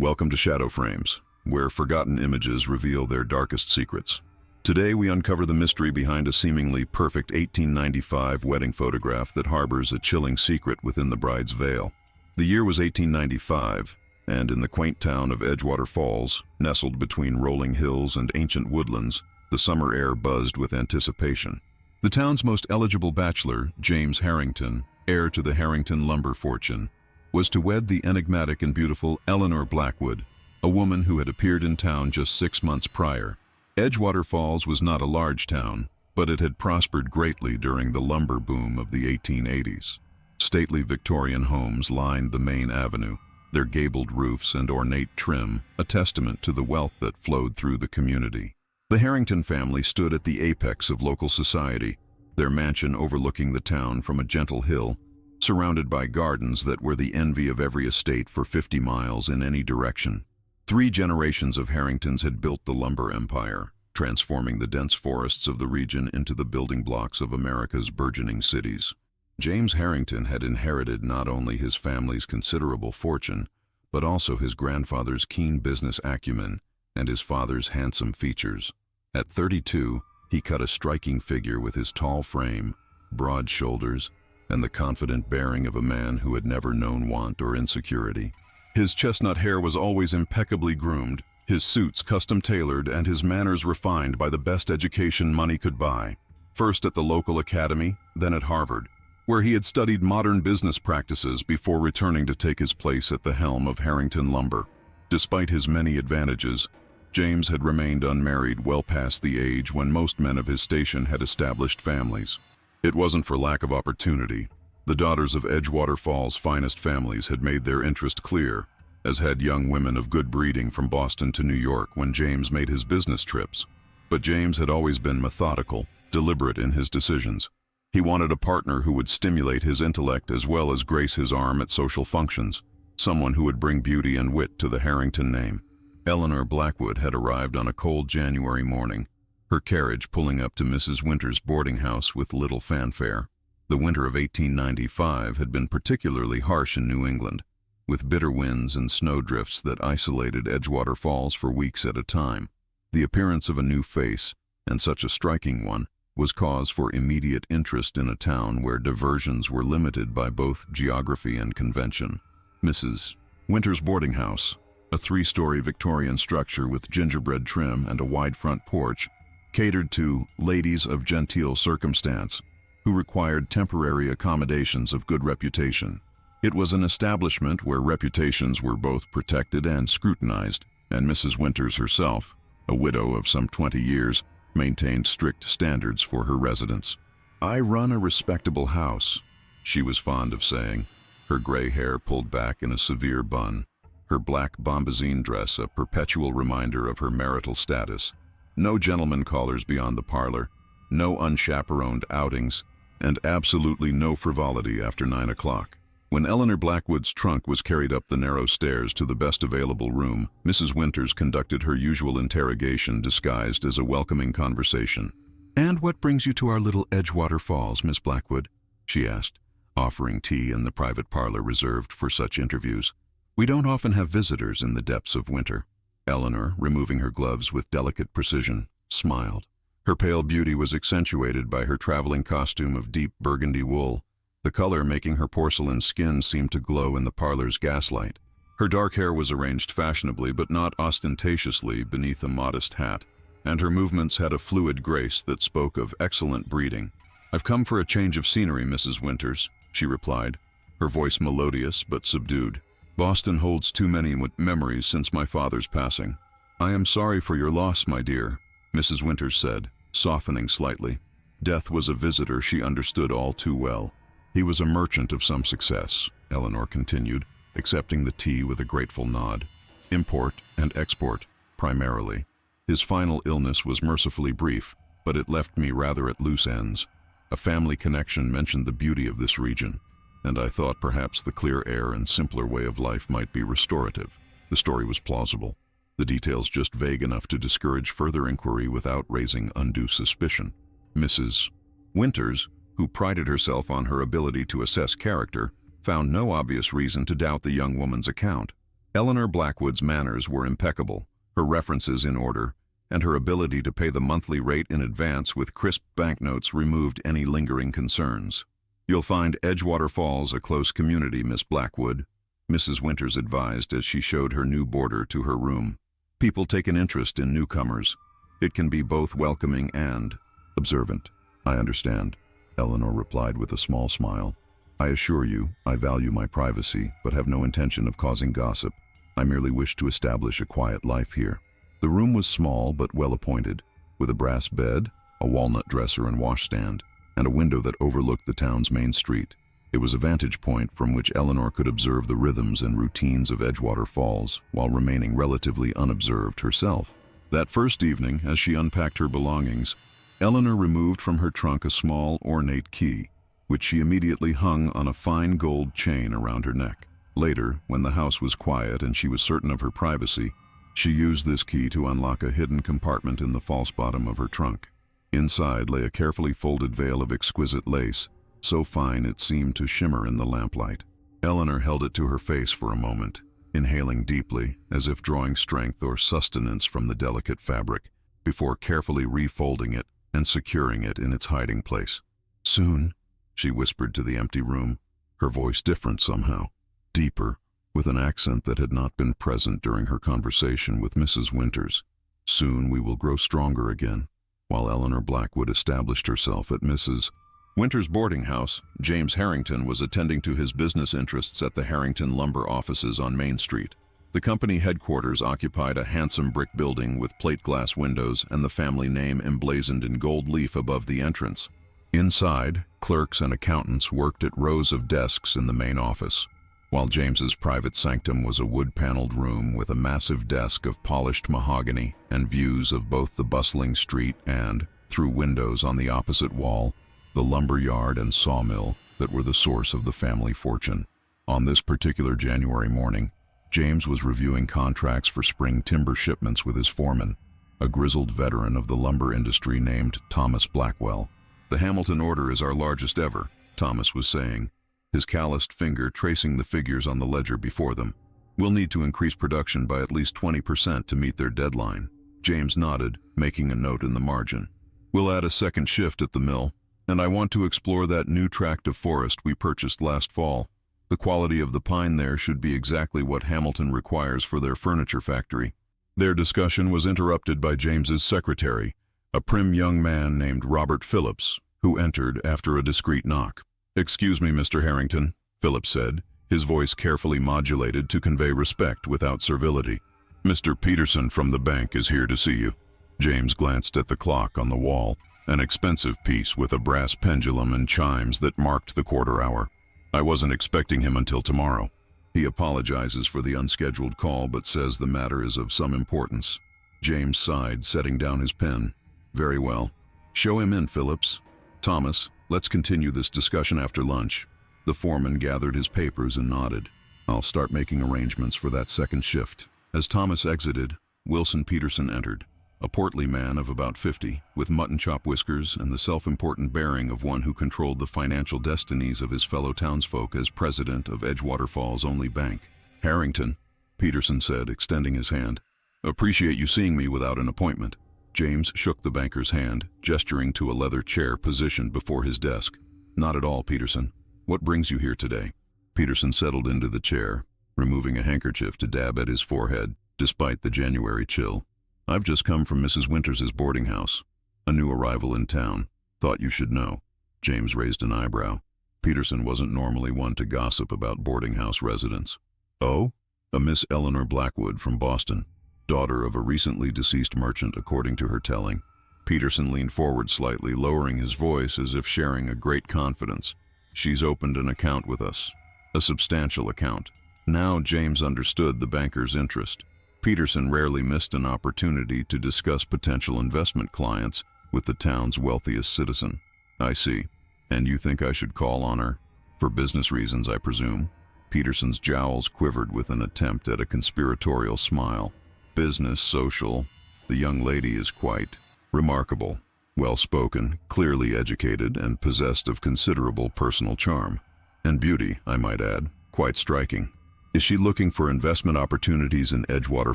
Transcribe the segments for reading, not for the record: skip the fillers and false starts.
Welcome to Shadow Frames, where forgotten images reveal their darkest secrets. Today we uncover the mystery behind a seemingly perfect 1895 wedding photograph that harbors a chilling secret within the bride's veil. The year was 1895, and in the quaint town of Edgewater Falls, nestled between rolling hills and ancient woodlands, the summer air buzzed with anticipation. The town's most eligible bachelor, James Harrington, heir to the Harrington lumber fortune, was to wed the enigmatic and beautiful Eleanor Blackwood, a woman who had appeared in town just 6 months prior. Edgewater Falls was not a large town, but it had prospered greatly during the lumber boom of the 1880s. Stately Victorian homes lined the main avenue, their gabled roofs and ornate trim a testament to the wealth that flowed through the community. The Harrington family stood at the apex of local society, their mansion overlooking the town from a gentle hill, surrounded by gardens that were the envy of every estate for 50 miles in any direction. 3 generations of Harringtons had built the lumber empire, transforming the dense forests of the region into the building blocks of America's burgeoning cities. James Harrington had inherited not only his family's considerable fortune, but also his grandfather's keen business acumen and his father's handsome features. At 32, he cut a striking figure with his tall frame, broad shoulders, and the confident bearing of a man who had never known want or insecurity. His chestnut hair was always impeccably groomed, his suits custom-tailored, and his manners refined by the best education money could buy. First at the local academy, then at Harvard, where he had studied modern business practices before returning to take his place at the helm of Harrington Lumber. Despite his many advantages, James had remained unmarried well past the age when most men of his station had established families. It wasn't for lack of opportunity. The daughters of Edgewater Falls' finest families had made their interest clear, as had young women of good breeding from Boston to New York when James made his business trips. But James had always been methodical, deliberate in his decisions. He wanted a partner who would stimulate his intellect as well as grace his arm at social functions, someone who would bring beauty and wit to the Harrington name. Eleanor Blackwood had arrived on a cold January morning, her carriage pulling up to Mrs. Winter's boarding house with little fanfare. The winter of 1895 had been particularly harsh in New England, with bitter winds and snowdrifts that isolated Edgewater Falls for weeks at a time. The appearance of a new face, and such a striking one, was cause for immediate interest in a town where diversions were limited by both geography and convention. Mrs. Winter's boarding house, a 3-story Victorian structure with gingerbread trim and a wide front porch, catered to ladies of genteel circumstance who required temporary accommodations of good reputation. It was an establishment where reputations were both protected and scrutinized, and Mrs. Winters herself, a widow of some 20 years, maintained strict standards for her residents. "I run a respectable house," she was fond of saying, her gray hair pulled back in a severe bun, her black bombazine dress a perpetual reminder of her marital status. No gentlemen callers beyond the parlor, no unchaperoned outings, and absolutely no frivolity after 9 o'clock. When Eleanor Blackwood's trunk was carried up the narrow stairs to the best available room, Mrs. Winters conducted her usual interrogation disguised as a welcoming conversation. "And what brings you to our little Edgewater Falls, Miss Blackwood?" she asked, offering tea in the private parlor reserved for such interviews. "We don't often have visitors in the depths of winter." Eleanor, removing her gloves with delicate precision, smiled. Her pale beauty was accentuated by her traveling costume of deep burgundy wool, the color making her porcelain skin seem to glow in the parlor's gaslight. Her dark hair was arranged fashionably but not ostentatiously beneath a modest hat, and her movements had a fluid grace that spoke of excellent breeding. "I've come for a change of scenery, Mrs. Winters," she replied, her voice melodious but subdued. "Boston holds too many memories since my father's passing." "I am sorry for your loss, my dear," Mrs. Winters said, softening slightly. Death was a visitor she understood all too well. "He was a merchant of some success," Eleanor continued, accepting the tea with a grateful nod. "Import and export, primarily. His final illness was mercifully brief, but it left me rather at loose ends. A family connection mentioned the beauty of this region, and I thought perhaps the clear air and simpler way of life might be restorative." The story was plausible, the details just vague enough to discourage further inquiry without raising undue suspicion. Mrs. Winters, who prided herself on her ability to assess character, found no obvious reason to doubt the young woman's account. Eleanor Blackwood's manners were impeccable, her references in order, and her ability to pay the monthly rate in advance with crisp banknotes removed any lingering concerns. "You'll find Edgewater Falls a close community, Miss Blackwood," Mrs. Winters advised as she showed her new boarder to her room. "People take an interest in newcomers. It can be both welcoming and observant." "I understand," Eleanor replied with a small smile. "I assure you, I value my privacy, but have no intention of causing gossip. I merely wish to establish a quiet life here." The room was small but well appointed, with a brass bed, a walnut dresser and washstand, and a window that overlooked the town's main street. It was a vantage point from which Eleanor could observe the rhythms and routines of Edgewater Falls while remaining relatively unobserved herself. That first evening, as she unpacked her belongings, Eleanor removed from her trunk a small, ornate key, which she immediately hung on a fine gold chain around her neck. Later, when the house was quiet and she was certain of her privacy, she used this key to unlock a hidden compartment in the false bottom of her trunk. Inside lay a carefully folded veil of exquisite lace, so fine it seemed to shimmer in the lamplight. Eleanor held it to her face for a moment, inhaling deeply, as if drawing strength or sustenance from the delicate fabric, before carefully refolding it and securing it in its hiding place. "Soon," she whispered to the empty room, her voice different somehow, deeper, with an accent that had not been present during her conversation with Mrs. Winters. "Soon we will grow stronger again." While Eleanor Blackwood established herself at Mrs. Winters' boarding house, James Harrington was attending to his business interests at the Harrington Lumber offices on Main Street. The company headquarters occupied a handsome brick building with plate glass windows and the family name emblazoned in gold leaf above the entrance. Inside, clerks and accountants worked at rows of desks in the main office, while James's private sanctum was a wood-paneled room with a massive desk of polished mahogany and views of both the bustling street and, through windows on the opposite wall, the lumber yard and sawmill that were the source of the family fortune. On this particular January morning, James was reviewing contracts for spring timber shipments with his foreman, a grizzled veteran of the lumber industry named Thomas Blackwell. "The Hamilton order is our largest ever," Thomas was saying, his calloused finger tracing the figures on the ledger before them. "We'll need to increase production by at least 20% to meet their deadline." James nodded, making a note in the margin. "We'll add a second shift at the mill, and I want to explore that new tract of forest we purchased last fall. The quality of the pine there should be exactly what Hamilton requires for their furniture factory." Their discussion was interrupted by James's secretary, a prim young man named Robert Phillips, who entered after a discreet knock. "Excuse me, Mr. Harrington," Phillips said, his voice carefully modulated to convey respect without servility. "Mr. Peterson from the bank is here to see you." James glanced at the clock on the wall, an expensive piece with a brass pendulum and chimes that marked the quarter hour. "I wasn't expecting him until tomorrow. He apologizes for the unscheduled call but says the matter is of some importance." James sighed, setting down his pen. "Very well. Show him in, Phillips. Thomas, let's continue this discussion after lunch." The foreman gathered his papers and nodded. "I'll start making arrangements for that second shift." As Thomas exited, Wilson Peterson entered, a portly man of about 50, with mutton chop whiskers and the self-important bearing of one who controlled the financial destinies of his fellow townsfolk as president of Edgewater Falls' only bank. "Harrington," Peterson said, extending his hand. "Appreciate you seeing me without an appointment." James shook the banker's hand, gesturing to a leather chair positioned before his desk. "Not at all, Peterson. What brings you here today?" Peterson settled into the chair, removing a handkerchief to dab at his forehead, despite the January chill. "I've just come from Mrs. Winters' boarding house. A new arrival in town. Thought you should know." James raised an eyebrow. Peterson wasn't normally one to gossip about boarding house residents. "Oh? A Miss Eleanor Blackwood from Boston, daughter of a recently deceased merchant, according to her telling." Peterson leaned forward slightly, lowering his voice as if sharing a great confidence. "She's opened an account with us. A substantial account." Now James understood the banker's interest. Peterson rarely missed an opportunity to discuss potential investment clients with the town's wealthiest citizen. "I see. And you think I should call on her? For business reasons, I presume?" Peterson's jowls quivered with an attempt at a conspiratorial smile. "Business, social. The young lady is quite remarkable. Well-spoken, clearly educated, and possessed of considerable personal charm. And beauty, I might add, quite striking." Is she looking for investment opportunities in Edgewater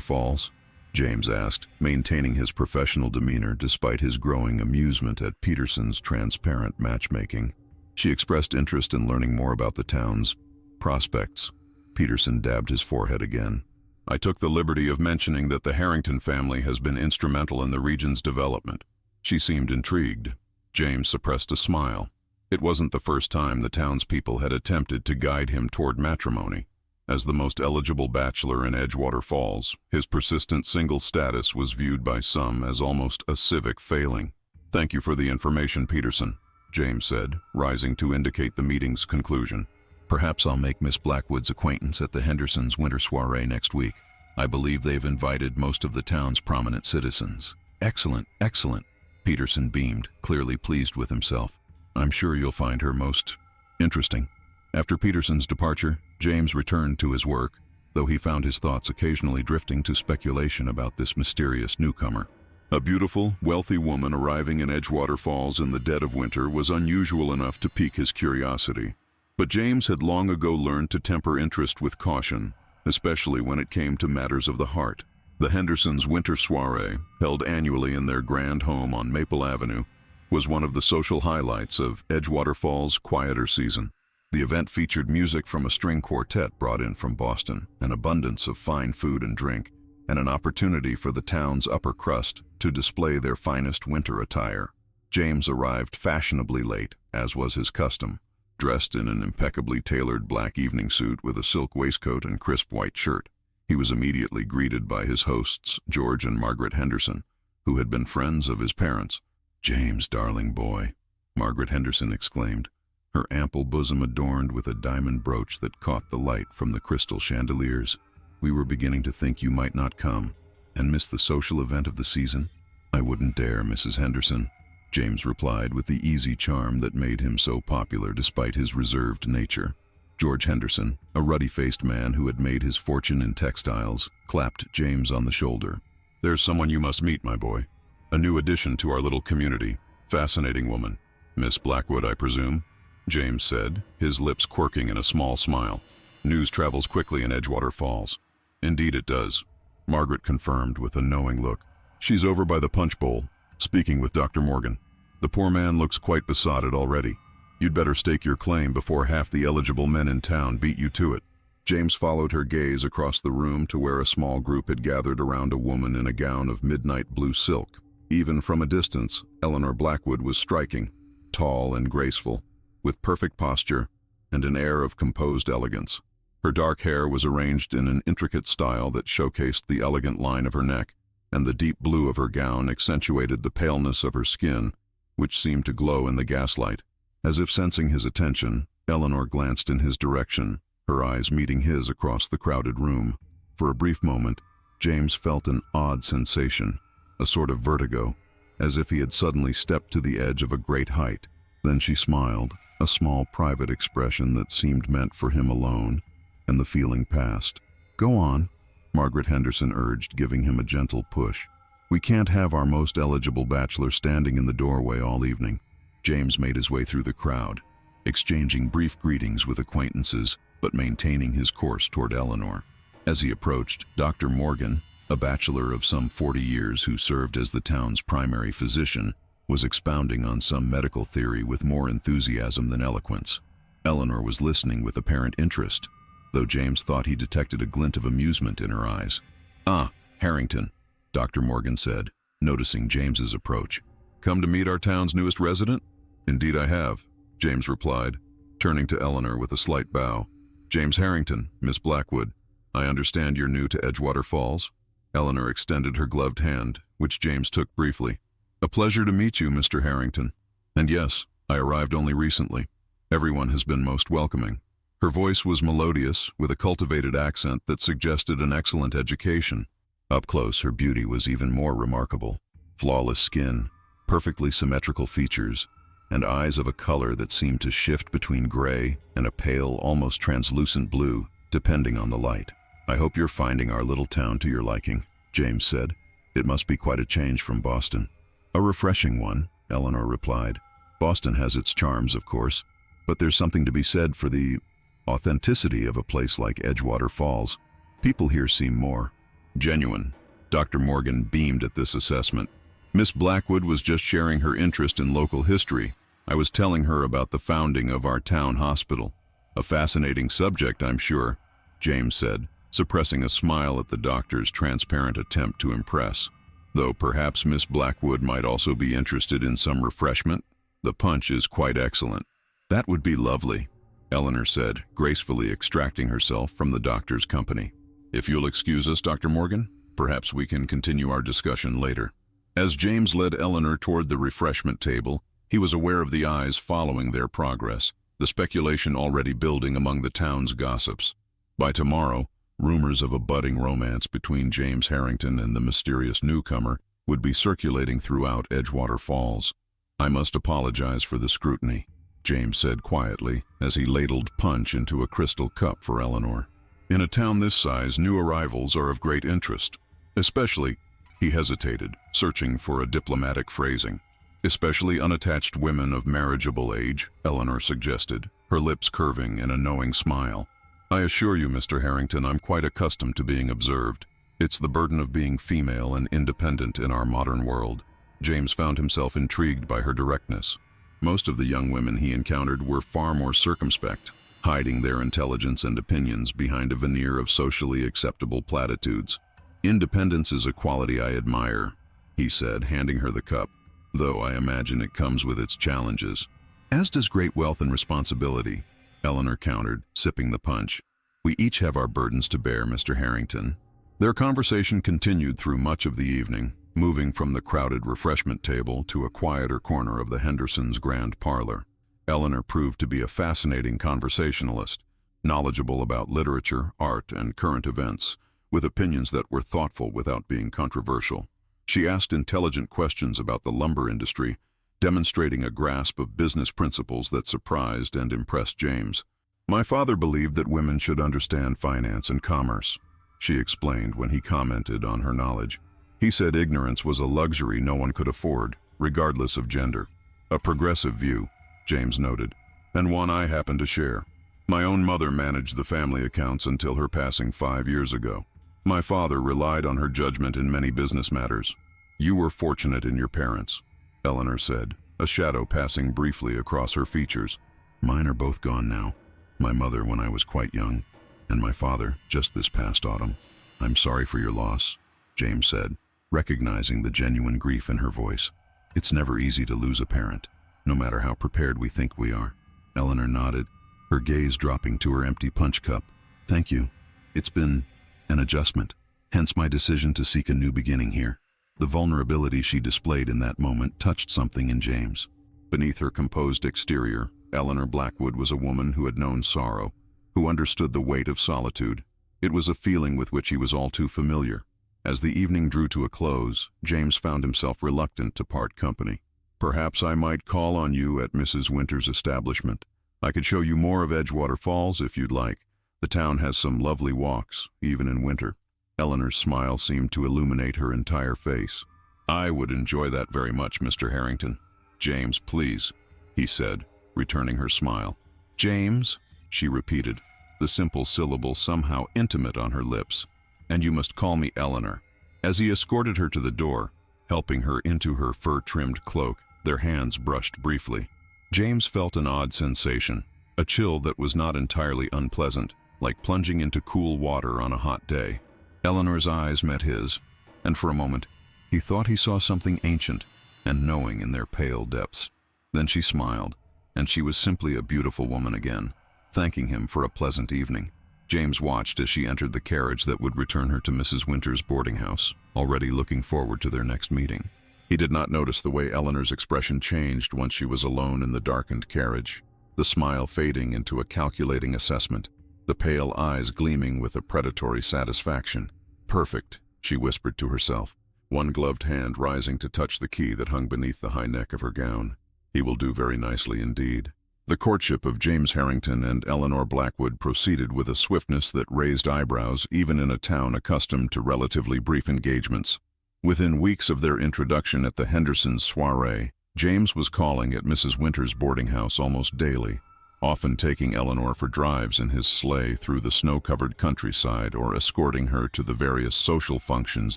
Falls? James asked, maintaining his professional demeanor despite his growing amusement at Peterson's transparent matchmaking. She expressed interest in learning more about the town's prospects. Peterson dabbed his forehead again. I took the liberty of mentioning that the Harrington family has been instrumental in the region's development. She seemed intrigued. James suppressed a smile. It wasn't the first time the townspeople had attempted to guide him toward matrimony. As the most eligible bachelor in Edgewater Falls, his persistent single status was viewed by some as almost a civic failing. Thank you for the information, Peterson, James said, rising to indicate the meeting's conclusion. Perhaps I'll make Miss Blackwood's acquaintance at the Hendersons' winter soiree next week. I believe they've invited most of the town's prominent citizens. Excellent, excellent. Peterson beamed, clearly pleased with himself. I'm sure you'll find her most interesting. After Peterson's departure, James returned to his work, though he found his thoughts occasionally drifting to speculation about this mysterious newcomer. A beautiful, wealthy woman arriving in Edgewater Falls in the dead of winter was unusual enough to pique his curiosity. But James had long ago learned to temper interest with caution, especially when it came to matters of the heart. The Hendersons' winter soiree, held annually in their grand home on Maple Avenue, was one of the social highlights of Edgewater Falls' quieter season. The event featured music from a string quartet brought in from Boston, an abundance of fine food and drink, and an opportunity for the town's upper crust to display their finest winter attire. James arrived fashionably late, as was his custom, dressed in an impeccably tailored black evening suit with a silk waistcoat and crisp white shirt. He was immediately greeted by his hosts, George and Margaret Henderson, who had been friends of his parents. "James, darling boy," Margaret Henderson exclaimed, her ample bosom adorned with a diamond brooch that caught the light from the crystal chandeliers. "We were beginning to think you might not come and miss the social event of the season." "I wouldn't dare, Mrs. Henderson," James replied with the easy charm that made him so popular despite his reserved nature. George Henderson, a ruddy-faced man who had made his fortune in textiles, clapped James on the shoulder. "There's someone you must meet, my boy. A new addition to our little community. Fascinating woman. Miss Blackwood, I presume?" James said, his lips quirking in a small smile. "News travels quickly in Edgewater Falls." "Indeed it does," Margaret confirmed with a knowing look. "She's over by the punch bowl, speaking with Dr. Morgan. The poor man looks quite besotted already. You'd better stake your claim before half the eligible men in town beat you to it." James followed her gaze across the room to where a small group had gathered around a woman in a gown of midnight blue silk. Even from a distance, Eleanor Blackwood was striking, tall and graceful, with perfect posture and an air of composed elegance. Her dark hair was arranged in an intricate style that showcased the elegant line of her neck, and the deep blue of her gown accentuated the paleness of her skin, which seemed to glow in the gaslight. As if sensing his attention, Eleanor glanced in his direction, her eyes meeting his across the crowded room. For a brief moment, James felt an odd sensation, a sort of vertigo, as if he had suddenly stepped to the edge of a great height. Then she smiled, a small private expression that seemed meant for him alone, and the feeling passed. "Go on," Margaret Henderson urged, giving him a gentle push. "We can't have our most eligible bachelor standing in the doorway all evening." James made his way through the crowd, exchanging brief greetings with acquaintances, but maintaining his course toward Eleanor. As he approached, Dr. Morgan, a bachelor of some 40 years who served as the town's primary physician, was expounding on some medical theory with more enthusiasm than eloquence. Eleanor was listening with apparent interest, though James thought he detected a glint of amusement in her eyes. "Ah, Harrington," Dr. Morgan said, noticing James's approach. "Come to meet our town's newest resident?" "Indeed I have," James replied, turning to Eleanor with a slight bow. "James Harrington, Miss Blackwood. I understand you're new to Edgewater Falls?" Eleanor extended her gloved hand, which James took briefly. "A pleasure to meet you, Mr. Harrington. And yes, I arrived only recently. Everyone has been most welcoming." Her voice was melodious, with a cultivated accent that suggested an excellent education. Up close, her beauty was even more remarkable. Flawless skin, perfectly symmetrical features, and eyes of a color that seemed to shift between gray and a pale, almost translucent blue, depending on the light. "I hope you're finding our little town to your liking," James said. "It must be quite a change from Boston." "A refreshing one," Eleanor replied. "Boston has its charms, of course, but there's something to be said for the authenticity of a place like Edgewater Falls. People here seem more genuine. Dr. Morgan beamed at this assessment. Miss Blackwood was just sharing her interest in local history. I was telling her about the founding of our town hospital. A fascinating subject, I'm sure, James said, suppressing a smile at the doctor's transparent attempt to impress. Though perhaps Miss Blackwood might also be interested in some refreshment. The punch is quite excellent. That would be lovely, Eleanor said, gracefully extracting herself from the doctor's company. If you'll excuse us, Dr. Morgan, perhaps we can continue our discussion later. As James led Eleanor toward the refreshment table, he was aware of the eyes following their progress, the speculation already building among the town's gossips. By tomorrow, rumors of a budding romance between James Harrington and the mysterious newcomer would be circulating throughout Edgewater Falls. I must apologize for the scrutiny, James said quietly as he ladled punch into a crystal cup for Eleanor. In a town this size, new arrivals are of great interest, especially, he hesitated, searching for a diplomatic phrasing. Especially unattached women of marriageable age, Eleanor suggested, her lips curving in a knowing smile. I assure you, Mr. Harrington, I'm quite accustomed to being observed. It's the burden of being female and independent in our modern world. James found himself intrigued by her directness. Most of the young women he encountered were far more circumspect, hiding their intelligence and opinions behind a veneer of socially acceptable platitudes. Independence is a quality I admire, he said, handing her the cup, though I imagine it comes with its challenges. As does great wealth and responsibility, Eleanor countered, sipping the punch. We each have our burdens to bear, Mr. Harrington. Their conversation continued through much of the evening, moving from the crowded refreshment table to a quieter corner of the Hendersons' grand parlor. Eleanor proved to be a fascinating conversationalist, knowledgeable about literature, art, and current events, with opinions that were thoughtful without being controversial. She asked intelligent questions about the lumber industry, demonstrating a grasp of business principles that surprised and impressed James. My father believed that women should understand finance and commerce, she explained when he commented on her knowledge. He said ignorance was a luxury no one could afford, regardless of gender. A progressive view, James noted, and one I happen to share. My own mother managed the family accounts until her passing 5 years ago. My father relied on her judgment in many business matters. You were fortunate in your parents, Eleanor said, a shadow passing briefly across her features. Mine are both gone now. My mother when I was quite young, and my father just this past autumn. I'm sorry for your loss, James said, recognizing the genuine grief in her voice. It's never easy to lose a parent, no matter how prepared we think we are. Eleanor nodded, her gaze dropping to her empty punch cup. Thank you. It's been an adjustment, hence my decision to seek a new beginning here. The vulnerability she displayed in that moment touched something in James. Beneath her composed exterior, Eleanor Blackwood was a woman who had known sorrow, who understood the weight of solitude. It was a feeling with which he was all too familiar. As the evening drew to a close, James found himself reluctant to part company. Perhaps I might call on you at Mrs. Winter's establishment. I could show you more of Edgewater Falls if you'd like. The town has some lovely walks, even in winter. Eleanor's smile seemed to illuminate her entire face. I would enjoy that very much, Mr. Harrington. James, please, he said, returning her smile. James, she repeated, the simple syllable somehow intimate on her lips. And you must call me Eleanor. As he escorted her to the door, helping her into her fur-trimmed cloak, their hands brushed briefly. James felt an odd sensation, a chill that was not entirely unpleasant, like plunging into cool water on a hot day. Eleanor's eyes met his, and for a moment, he thought he saw something ancient and knowing in their pale depths. Then she smiled, and she was simply a beautiful woman again, thanking him for a pleasant evening. James watched as she entered the carriage that would return her to Mrs. Winter's boarding house, already looking forward to their next meeting. He did not notice the way Eleanor's expression changed once she was alone in the darkened carriage, the smile fading into a calculating assessment, the pale eyes gleaming with a predatory satisfaction. Perfect, she whispered to herself, one gloved hand rising to touch the key that hung beneath the high neck of her gown. He will do very nicely indeed. The courtship of James Harrington and Eleanor Blackwood proceeded with a swiftness that raised eyebrows even in a town accustomed to relatively brief engagements. Within weeks of their introduction at the Hendersons' soiree, James was calling at Mrs. Winter's boarding house almost daily, often taking Eleanor for drives in his sleigh through the snow-covered countryside or escorting her to the various social functions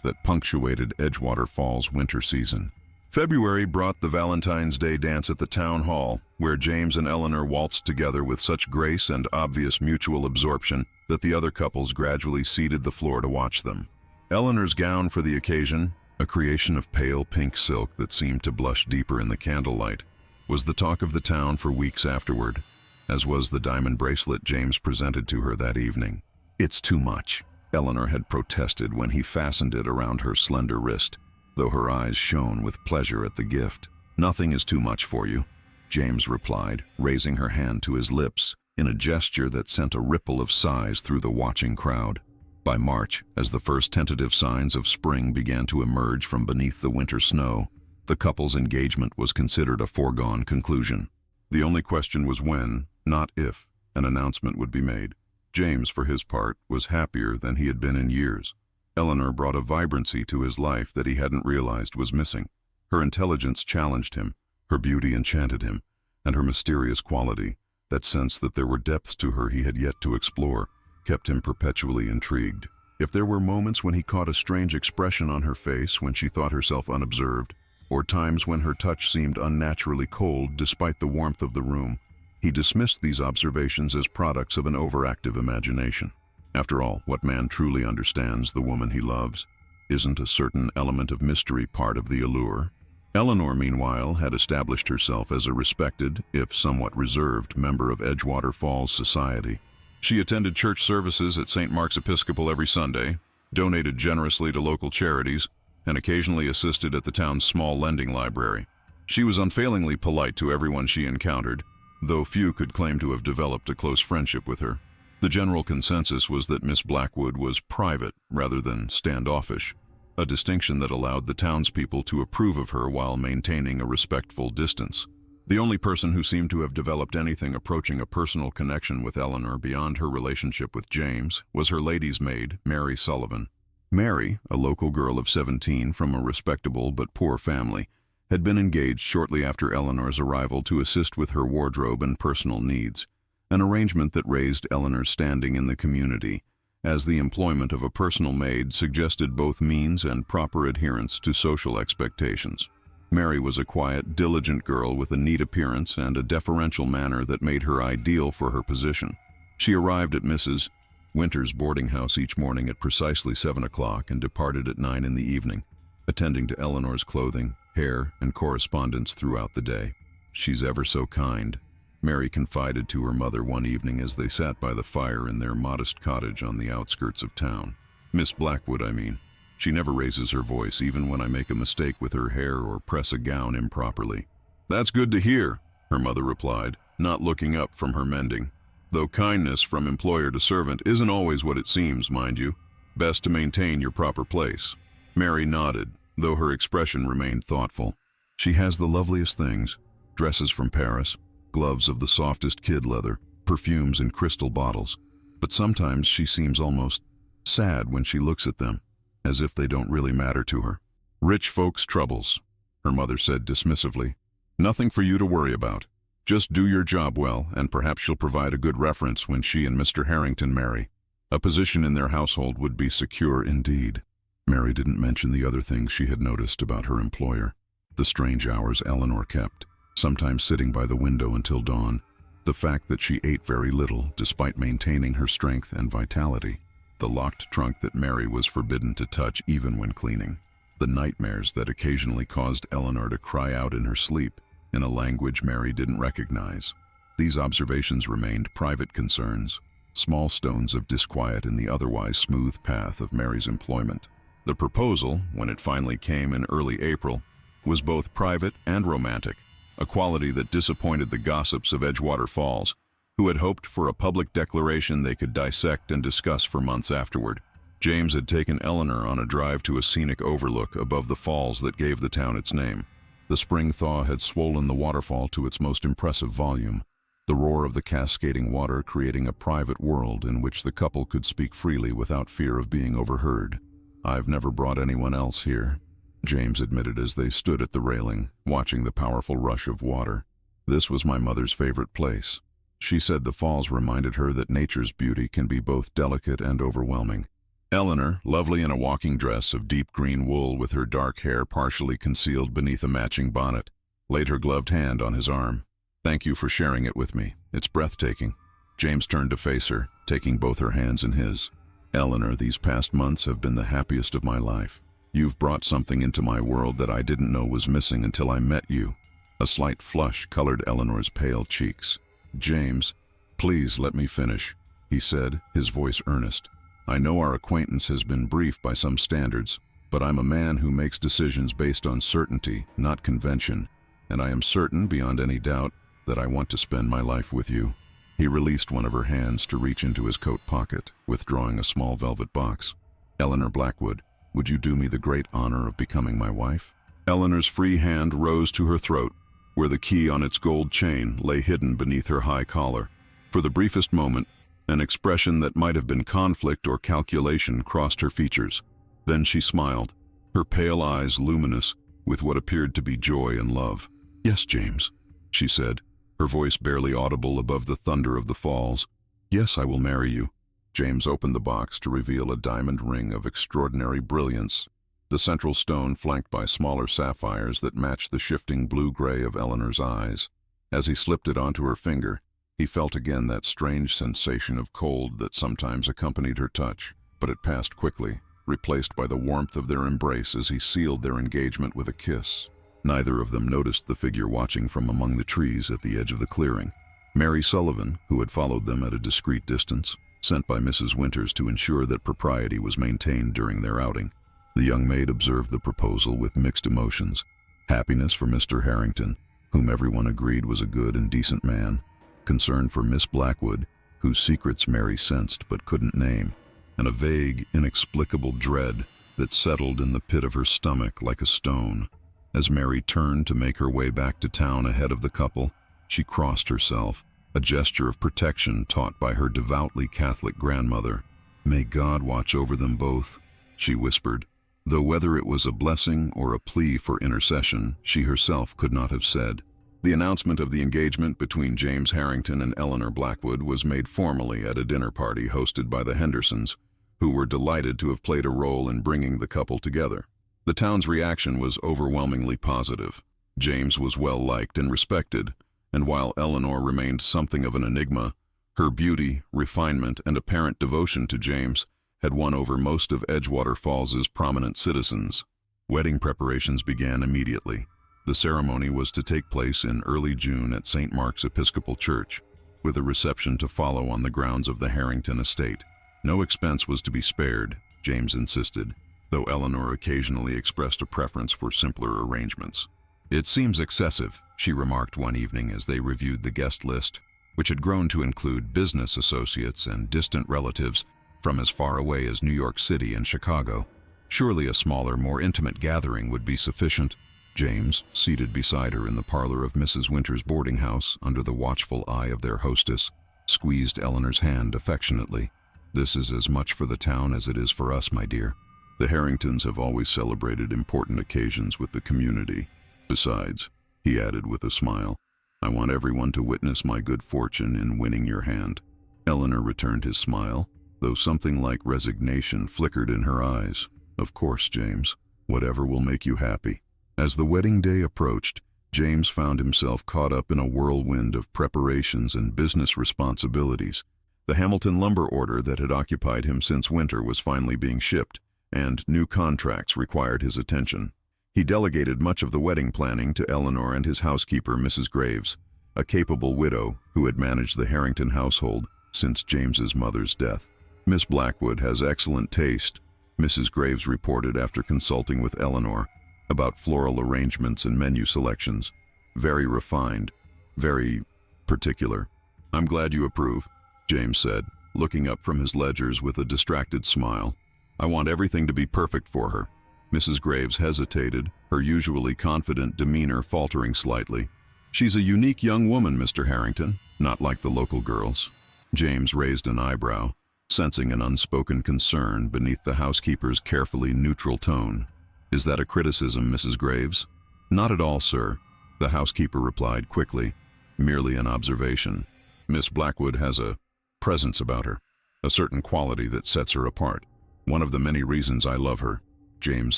that punctuated Edgewater Fall's winter season. February brought the Valentine's Day dance at the town hall, where James and Eleanor waltzed together with such grace and obvious mutual absorption that the other couples gradually ceded the floor to watch them. Eleanor's gown for the occasion, a creation of pale pink silk that seemed to blush deeper in the candlelight, was the talk of the town for weeks afterward, as was the diamond bracelet James presented to her that evening. "It's too much," Eleanor had protested when he fastened it around her slender wrist, though her eyes shone with pleasure at the gift. "Nothing is too much for you," James replied, raising her hand to his lips in a gesture that sent a ripple of sighs through the watching crowd. By March, as the first tentative signs of spring began to emerge from beneath the winter snow, the couple's engagement was considered a foregone conclusion. The only question was when, not if, an announcement would be made. James, for his part, was happier than he had been in years. Eleanor brought a vibrancy to his life that he hadn't realized was missing. Her intelligence challenged him, her beauty enchanted him, and her mysterious quality, that sense that there were depths to her he had yet to explore, kept him perpetually intrigued. If there were moments when he caught a strange expression on her face when she thought herself unobserved, or times when her touch seemed unnaturally cold despite the warmth of the room, he dismissed these observations as products of an overactive imagination. After all, what man truly understands the woman he loves? Isn't a certain element of mystery part of the allure? Eleanor, meanwhile, had established herself as a respected, if somewhat reserved, member of Edgewater Falls society. She attended church services at St. Mark's Episcopal every Sunday, donated generously to local charities, and occasionally assisted at the town's small lending library. She was unfailingly polite to everyone she encountered, though few could claim to have developed a close friendship with her. The general consensus was that Miss Blackwood was private rather than standoffish, a distinction that allowed the townspeople to approve of her while maintaining a respectful distance. The only person who seemed to have developed anything approaching a personal connection with Eleanor beyond her relationship with James was her lady's maid, Mary Sullivan. Mary, a local girl of 17 from a respectable but poor family, had been engaged shortly after Eleanor's arrival to assist with her wardrobe and personal needs, an arrangement that raised Eleanor's standing in the community, as the employment of a personal maid suggested both means and proper adherence to social expectations. Mary was a quiet, diligent girl with a neat appearance and a deferential manner that made her ideal for her position. She arrived at Mrs. Winter's boarding house each morning at precisely 7 o'clock and departed at 9 in the evening, attending to Eleanor's clothing, hair, and correspondence throughout the day. "She's ever so kind," Mary confided to her mother one evening as they sat by the fire in their modest cottage on the outskirts of town. "Miss Blackwood, I mean. She never raises her voice, even when I make a mistake with her hair or press a gown improperly." "That's good to hear," her mother replied, not looking up from her mending. "Though kindness from employer to servant isn't always what it seems, mind you. Best to maintain your proper place." Mary nodded, though her expression remained thoughtful. "She has the loveliest things, dresses from Paris, gloves of the softest kid leather, perfumes in crystal bottles, but sometimes she seems almost sad when she looks at them, as if they don't really matter to her." "Rich folks' troubles," her mother said dismissively. "Nothing for you to worry about. Just do your job well, and perhaps she'll provide a good reference when she and Mr. Harrington marry. A position in their household would be secure indeed." Mary didn't mention the other things she had noticed about her employer. The strange hours Eleanor kept, sometimes sitting by the window until dawn, the fact that she ate very little despite maintaining her strength and vitality, the locked trunk that Mary was forbidden to touch even when cleaning, the nightmares that occasionally caused Eleanor to cry out in her sleep in a language Mary didn't recognize. These observations remained private concerns, small stones of disquiet in the otherwise smooth path of Mary's employment. The proposal, when it finally came in early April, was both private and romantic, a quality that disappointed the gossips of Edgewater Falls, who had hoped for a public declaration they could dissect and discuss for months afterward. James had taken Eleanor on a drive to a scenic overlook above the falls that gave the town its name. The spring thaw had swollen the waterfall to its most impressive volume, the roar of the cascading water creating a private world in which the couple could speak freely without fear of being overheard. "I've never brought anyone else here," James admitted as they stood at the railing, watching the powerful rush of water. "This was my mother's favorite place. She said the falls reminded her that nature's beauty can be both delicate and overwhelming. Eleanor, lovely in a walking dress of deep green wool with her dark hair partially concealed beneath a matching bonnet, laid her gloved hand on his arm. "Thank you for sharing it with me. It's breathtaking." James turned to face her, taking both her hands in his. "Eleanor, these past months have been the happiest of my life. You've brought something into my world that I didn't know was missing until I met you." A slight flush colored Eleanor's pale cheeks. "James, please let me finish," he said, his voice earnest. "I know our acquaintance has been brief by some standards, but I'm a man who makes decisions based on certainty, not convention, and I am certain beyond any doubt that I want to spend my life with you." He released one of her hands to reach into his coat pocket, withdrawing a small velvet box. "Eleanor Blackwood, would you do me the great honor of becoming my wife?" Eleanor's free hand rose to her throat, where the key on its gold chain lay hidden beneath her high collar. For the briefest moment, an expression that might have been conflict or calculation crossed her features. Then she smiled, her pale eyes luminous with what appeared to be joy and love. "Yes, James," she said, her voice barely audible above the thunder of the falls. "Yes, I will marry you." James opened the box to reveal a diamond ring of extraordinary brilliance, the central stone flanked by smaller sapphires that matched the shifting blue-gray of Eleanor's eyes. As he slipped it onto her finger, he felt again that strange sensation of cold that sometimes accompanied her touch, but it passed quickly, replaced by the warmth of their embrace as he sealed their engagement with a kiss. Neither of them noticed the figure watching from among the trees at the edge of the clearing. Mary Sullivan, who had followed them at a discreet distance, sent by Mrs. Winters to ensure that propriety was maintained during their outing. The young maid observed the proposal with mixed emotions. Happiness for Mr. Harrington, whom everyone agreed was a good and decent man, concern for Miss Blackwood, whose secrets Mary sensed but couldn't name, and a vague, inexplicable dread that settled in the pit of her stomach like a stone. As Mary turned to make her way back to town ahead of the couple, she crossed herself, a gesture of protection taught by her devoutly Catholic grandmother. "May God watch over them both," she whispered, though whether it was a blessing or a plea for intercession, she herself could not have said. The announcement of the engagement between James Harrington and Eleanor Blackwood was made formally at a dinner party hosted by the Hendersons, who were delighted to have played a role in bringing the couple together. The town's reaction was overwhelmingly positive. James was well liked and respected, and while Eleanor remained something of an enigma, her beauty, refinement, and apparent devotion to James had won over most of Edgewater Falls's prominent citizens. Wedding preparations began immediately. The ceremony was to take place in early June at St. Mark's Episcopal Church, with a reception to follow on the grounds of the Harrington estate. No expense was to be spared, James insisted, though Eleanor occasionally expressed a preference for simpler arrangements. "It seems excessive," she remarked one evening as they reviewed the guest list, which had grown to include business associates and distant relatives from as far away as New York City and Chicago. "Surely a smaller, more intimate gathering would be sufficient." James, seated beside her in the parlor of Mrs. Winters' boarding house under the watchful eye of their hostess, squeezed Eleanor's hand affectionately. "This is as much for the town as it is for us, my dear. The Harringtons have always celebrated important occasions with the community. Besides," he added with a smile, "I want everyone to witness my good fortune in winning your hand." Eleanor returned his smile, though something like resignation flickered in her eyes. "Of course, James. Whatever will make you happy." As the wedding day approached, James found himself caught up in a whirlwind of preparations and business responsibilities. The Hamilton lumber order that had occupied him since winter was finally being shipped, and new contracts required his attention. He delegated much of the wedding planning to Eleanor and his housekeeper, Mrs. Graves, a capable widow who had managed the Harrington household since James's mother's death. "Miss Blackwood has excellent taste," Mrs. Graves reported after consulting with Eleanor about floral arrangements and menu selections. "Very refined, very particular." "I'm glad you approve," James said, looking up from his ledgers with a distracted smile. "I want everything to be perfect for her." Mrs. Graves hesitated, her usually confident demeanor faltering slightly. "She's a unique young woman, Mr. Harrington, not like the local girls." James raised an eyebrow, sensing an unspoken concern beneath the housekeeper's carefully neutral tone. "Is that a criticism, Mrs. Graves?" "Not at all, sir," the housekeeper replied quickly. "Merely an observation." Miss Blackwood has a presence about her, a certain quality that sets her apart. One of the many reasons I love her, James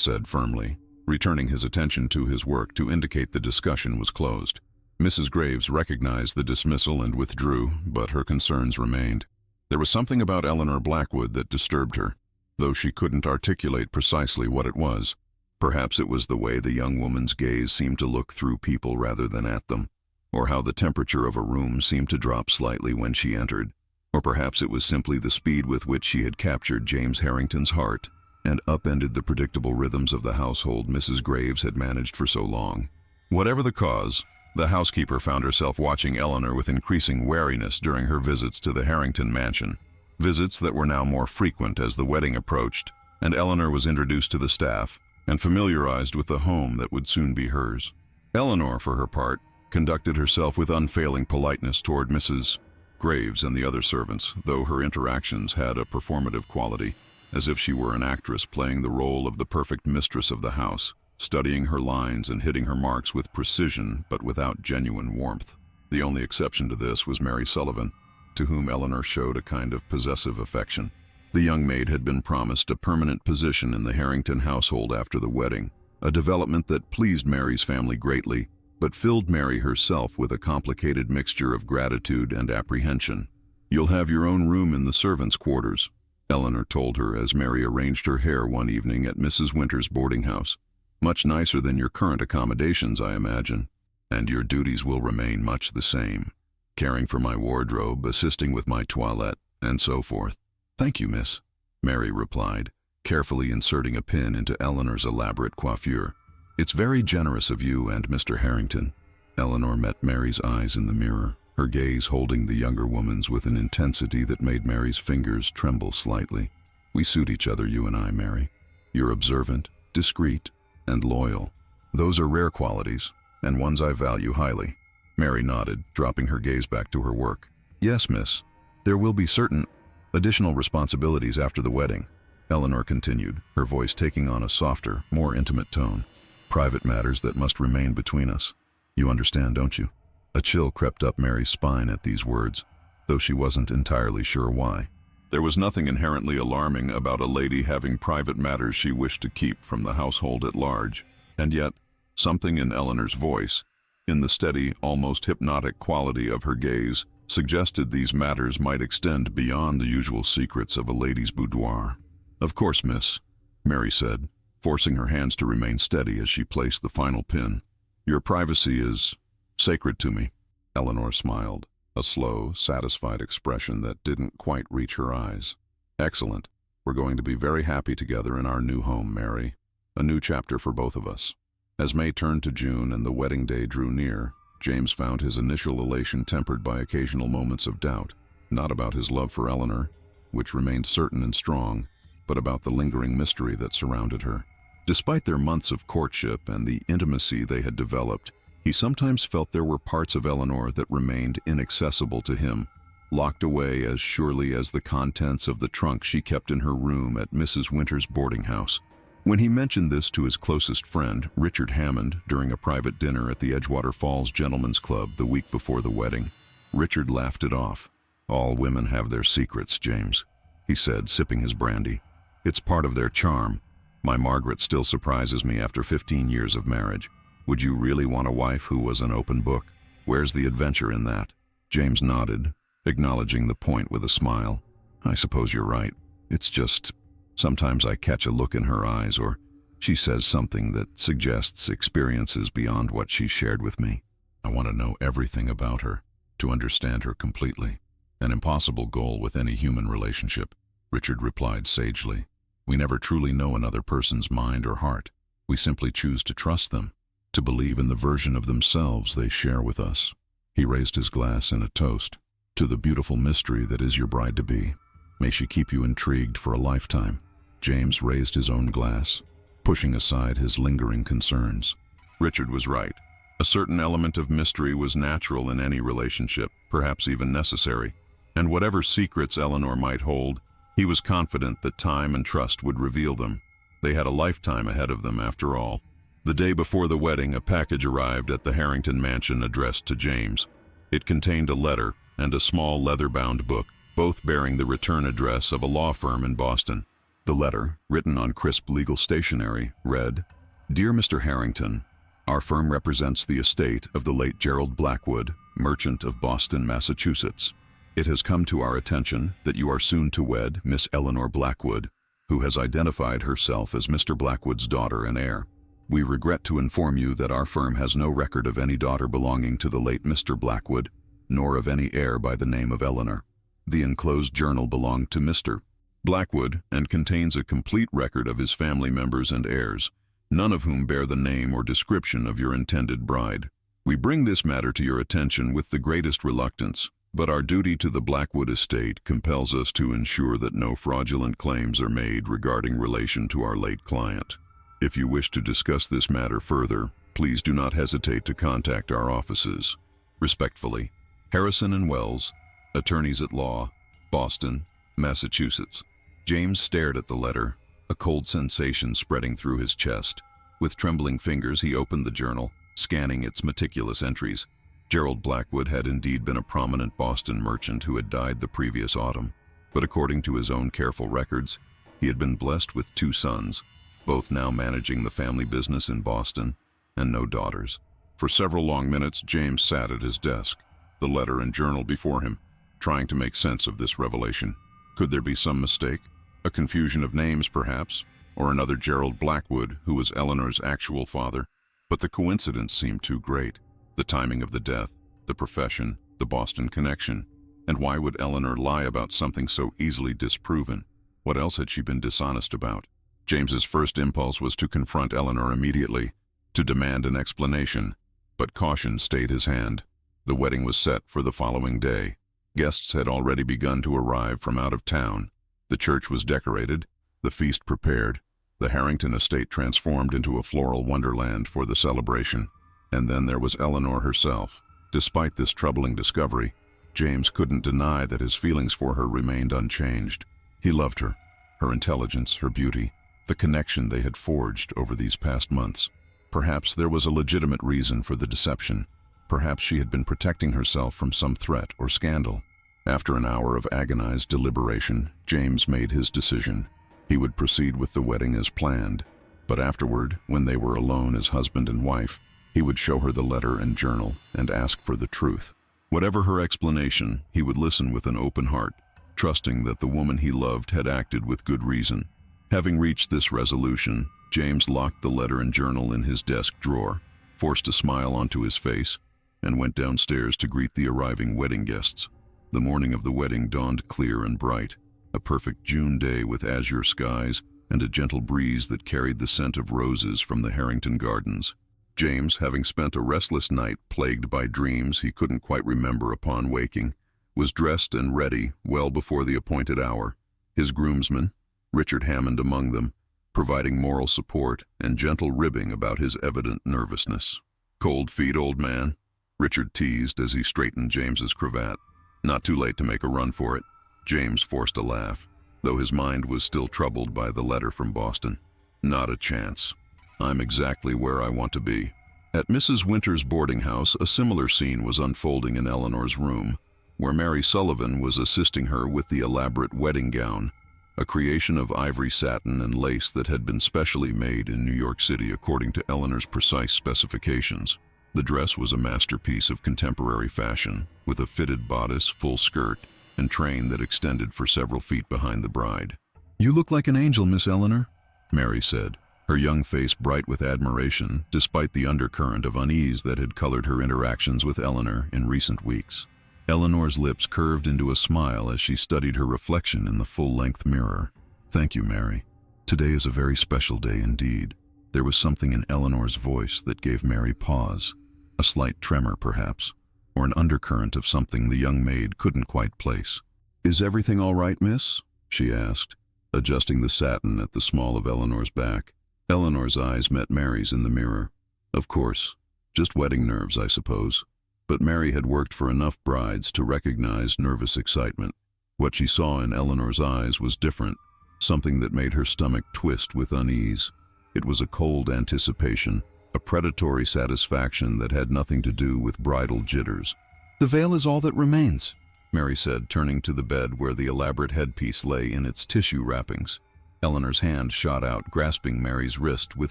said firmly, returning his attention to his work to indicate the discussion was closed. Mrs. Graves recognized the dismissal and withdrew, but her concerns remained. There was something about Eleanor Blackwood that disturbed her, though she couldn't articulate precisely what it was. Perhaps it was the way the young woman's gaze seemed to look through people rather than at them, or how the temperature of a room seemed to drop slightly when she entered, or perhaps it was simply the speed with which she had captured James Harrington's heart and upended the predictable rhythms of the household Mrs. Graves had managed for so long. Whatever the cause, the housekeeper found herself watching Eleanor with increasing wariness during her visits to the Harrington mansion, visits that were now more frequent as the wedding approached, and Eleanor was introduced to the staff and familiarized with the home that would soon be hers. Eleanor, for her part, conducted herself with unfailing politeness toward Mrs. Graves and the other servants, though her interactions had a performative quality, as if she were an actress playing the role of the perfect mistress of the house, studying her lines and hitting her marks with precision but without genuine warmth. The only exception to this was Mary Sullivan, to whom Eleanor showed a kind of possessive affection. The young maid had been promised a permanent position in the Harrington household after the wedding, a development that pleased Mary's family greatly, but filled Mary herself with a complicated mixture of gratitude and apprehension. "You'll have your own room in the servants' quarters," Eleanor told her as Mary arranged her hair one evening at Mrs. Winter's boarding house. "Much nicer than your current accommodations, I imagine. And your duties will remain much the same, caring for my wardrobe, assisting with my toilette, and so forth." "Thank you, miss," Mary replied, carefully inserting a pin into Eleanor's elaborate coiffure. "It's very generous of you and Mr. Harrington." Eleanor met Mary's eyes in the mirror, her gaze holding the younger woman's with an intensity that made Mary's fingers tremble slightly. "We suit each other, you and I, Mary. You're observant, discreet, and loyal. Those are rare qualities, and ones I value highly." Mary nodded, dropping her gaze back to her work. "Yes, miss. There will be certain additional responsibilities after the wedding," Eleanor continued, her voice taking on a softer, more intimate tone. "Private matters that must remain between us. You understand, don't you?" A chill crept up Mary's spine at these words, though she wasn't entirely sure why. There was nothing inherently alarming about a lady having private matters she wished to keep from the household at large, and yet something in Eleanor's voice, in the steady, almost hypnotic quality of her gaze, suggested these matters might extend beyond the usual secrets of a lady's boudoir. "Of course, miss," Mary said, forcing her hands to remain steady as she placed the final pin. "Your privacy is sacred to me." Eleanor smiled, a slow, satisfied expression that didn't quite reach her eyes. "Excellent. We're going to be very happy together in our new home, Mary. A new chapter for both of us." As May turned to June and the wedding day drew near, James found his initial elation tempered by occasional moments of doubt, not about his love for Eleanor, which remained certain and strong, but about the lingering mystery that surrounded her. Despite their months of courtship and the intimacy they had developed, he sometimes felt there were parts of Eleanor that remained inaccessible to him, locked away as surely as the contents of the trunk she kept in her room at Mrs. Winter's boarding house. When he mentioned this to his closest friend, Richard Hammond, during a private dinner at the Edgewater Falls Gentlemen's Club the week before the wedding, Richard laughed it off. "All women have their secrets, James," he said, sipping his brandy. "It's part of their charm. My Margaret still surprises me after 15 years of marriage. Would you really want a wife who was an open book? Where's the adventure in that?" James nodded, acknowledging the point with a smile. "I suppose you're right. It's just, sometimes I catch a look in her eyes, or she says something that suggests experiences beyond what she shared with me. I want to know everything about her, to understand her completely. An impossible goal with any human relationship," Richard replied sagely. "We never truly know another person's mind or heart. We simply choose to trust them, to believe in the version of themselves they share with us." He raised his glass in a toast. "To the beautiful mystery that is your bride-to-be. May she keep you intrigued for a lifetime." James raised his own glass, pushing aside his lingering concerns. Richard was right. A certain element of mystery was natural in any relationship, perhaps even necessary, and whatever secrets Eleanor might hold, he was confident that time and trust would reveal them. They had a lifetime ahead of them, after all. The day before the wedding, a package arrived at the Harrington mansion addressed to James. It contained a letter, and a small leather-bound book, both bearing the return address of a law firm in Boston. The letter, written on crisp legal stationery, read, "Dear Mr. Harrington, our firm represents the estate of the late Gerald Blackwood, merchant of Boston, Massachusetts. It has come to our attention that you are soon to wed Miss Eleanor Blackwood, who has identified herself as Mr. Blackwood's daughter and heir. We regret to inform you that our firm has no record of any daughter belonging to the late Mr. Blackwood, nor of any heir by the name of Eleanor. The enclosed journal belonged to Mr. Blackwood and contains a complete record of his family members and heirs, none of whom bear the name or description of your intended bride. We bring this matter to your attention with the greatest reluctance, but our duty to the Blackwood estate compels us to ensure that no fraudulent claims are made regarding relation to our late client. If you wish to discuss this matter further, please do not hesitate to contact our offices. Respectfully, Harrison and Wells, Attorneys at Law, Boston, Massachusetts." James stared at the letter, a cold sensation spreading through his chest. With trembling fingers, he opened the journal, scanning its meticulous entries. Gerald Blackwood had indeed been a prominent Boston merchant who had died the previous autumn, but according to his own careful records, he had been blessed with 2 sons, both now managing the family business in Boston, and no daughters. For several long minutes, James sat at his desk, the letter and journal before him, trying to make sense of this revelation. Could there be some mistake? A confusion of names, perhaps, or another Gerald Blackwood who was Eleanor's actual father? But the coincidence seemed too great. The timing of the death, the profession, the Boston connection. And why would Eleanor lie about something so easily disproven? What else had she been dishonest about? James's first impulse was to confront Eleanor immediately, to demand an explanation, but caution stayed his hand. The wedding was set for the following day. Guests had already begun to arrive from out of town. The church was decorated, the feast prepared, the Harrington estate transformed into a floral wonderland for the celebration. And then there was Eleanor herself. Despite this troubling discovery, James couldn't deny that his feelings for her remained unchanged. He loved her, her intelligence, her beauty, the connection they had forged over these past months. Perhaps there was a legitimate reason for the deception. Perhaps she had been protecting herself from some threat or scandal. After an hour of agonized deliberation, James made his decision. He would proceed with the wedding as planned, but afterward, when they were alone as husband and wife, he would show her the letter and journal and ask for the truth. Whatever her explanation, he would listen with an open heart, trusting that the woman he loved had acted with good reason. Having reached this resolution, James locked the letter and journal in his desk drawer, forced a smile onto his face, and went downstairs to greet the arriving wedding guests. The morning of the wedding dawned clear and bright, a perfect June day with azure skies and a gentle breeze that carried the scent of roses from the Harrington gardens. James, having spent a restless night plagued by dreams he couldn't quite remember upon waking, was dressed and ready well before the appointed hour, his groomsmen, Richard Hammond among them, providing moral support and gentle ribbing about his evident nervousness. "Cold feet, old man," Richard teased as he straightened James's cravat. Not too late to make a run for it. James forced a laugh, though his mind was still troubled by the letter from Boston. "Not a chance. I'm exactly where I want to be." At Mrs. Winter's boarding house, a similar scene was unfolding in Eleanor's room, where Mary Sullivan was assisting her with the elaborate wedding gown, a creation of ivory satin and lace that had been specially made in New York City according to Eleanor's precise specifications. The dress was a masterpiece of contemporary fashion, with a fitted bodice, full skirt, and train that extended for several feet behind the bride. "You look like an angel, Miss Eleanor," Mary said, her young face bright with admiration, despite the undercurrent of unease that had colored her interactions with Eleanor in recent weeks. Eleanor's lips curved into a smile as she studied her reflection in the full-length mirror. "Thank you, Mary. Today is a very special day indeed." There was something in Eleanor's voice that gave Mary pause, a slight tremor perhaps, or an undercurrent of something the young maid couldn't quite place. "Is everything all right, miss?" she asked, adjusting the satin at the small of Eleanor's back. Eleanor's eyes met Mary's in the mirror. "Of course, just wedding nerves, I suppose." But Mary had worked for enough brides to recognize nervous excitement. What she saw in Eleanor's eyes was different, something that made her stomach twist with unease. It was a cold anticipation, a predatory satisfaction that had nothing to do with bridal jitters. "The veil is all that remains," Mary said, turning to the bed where the elaborate headpiece lay in its tissue wrappings. Eleanor's hand shot out, grasping Mary's wrist with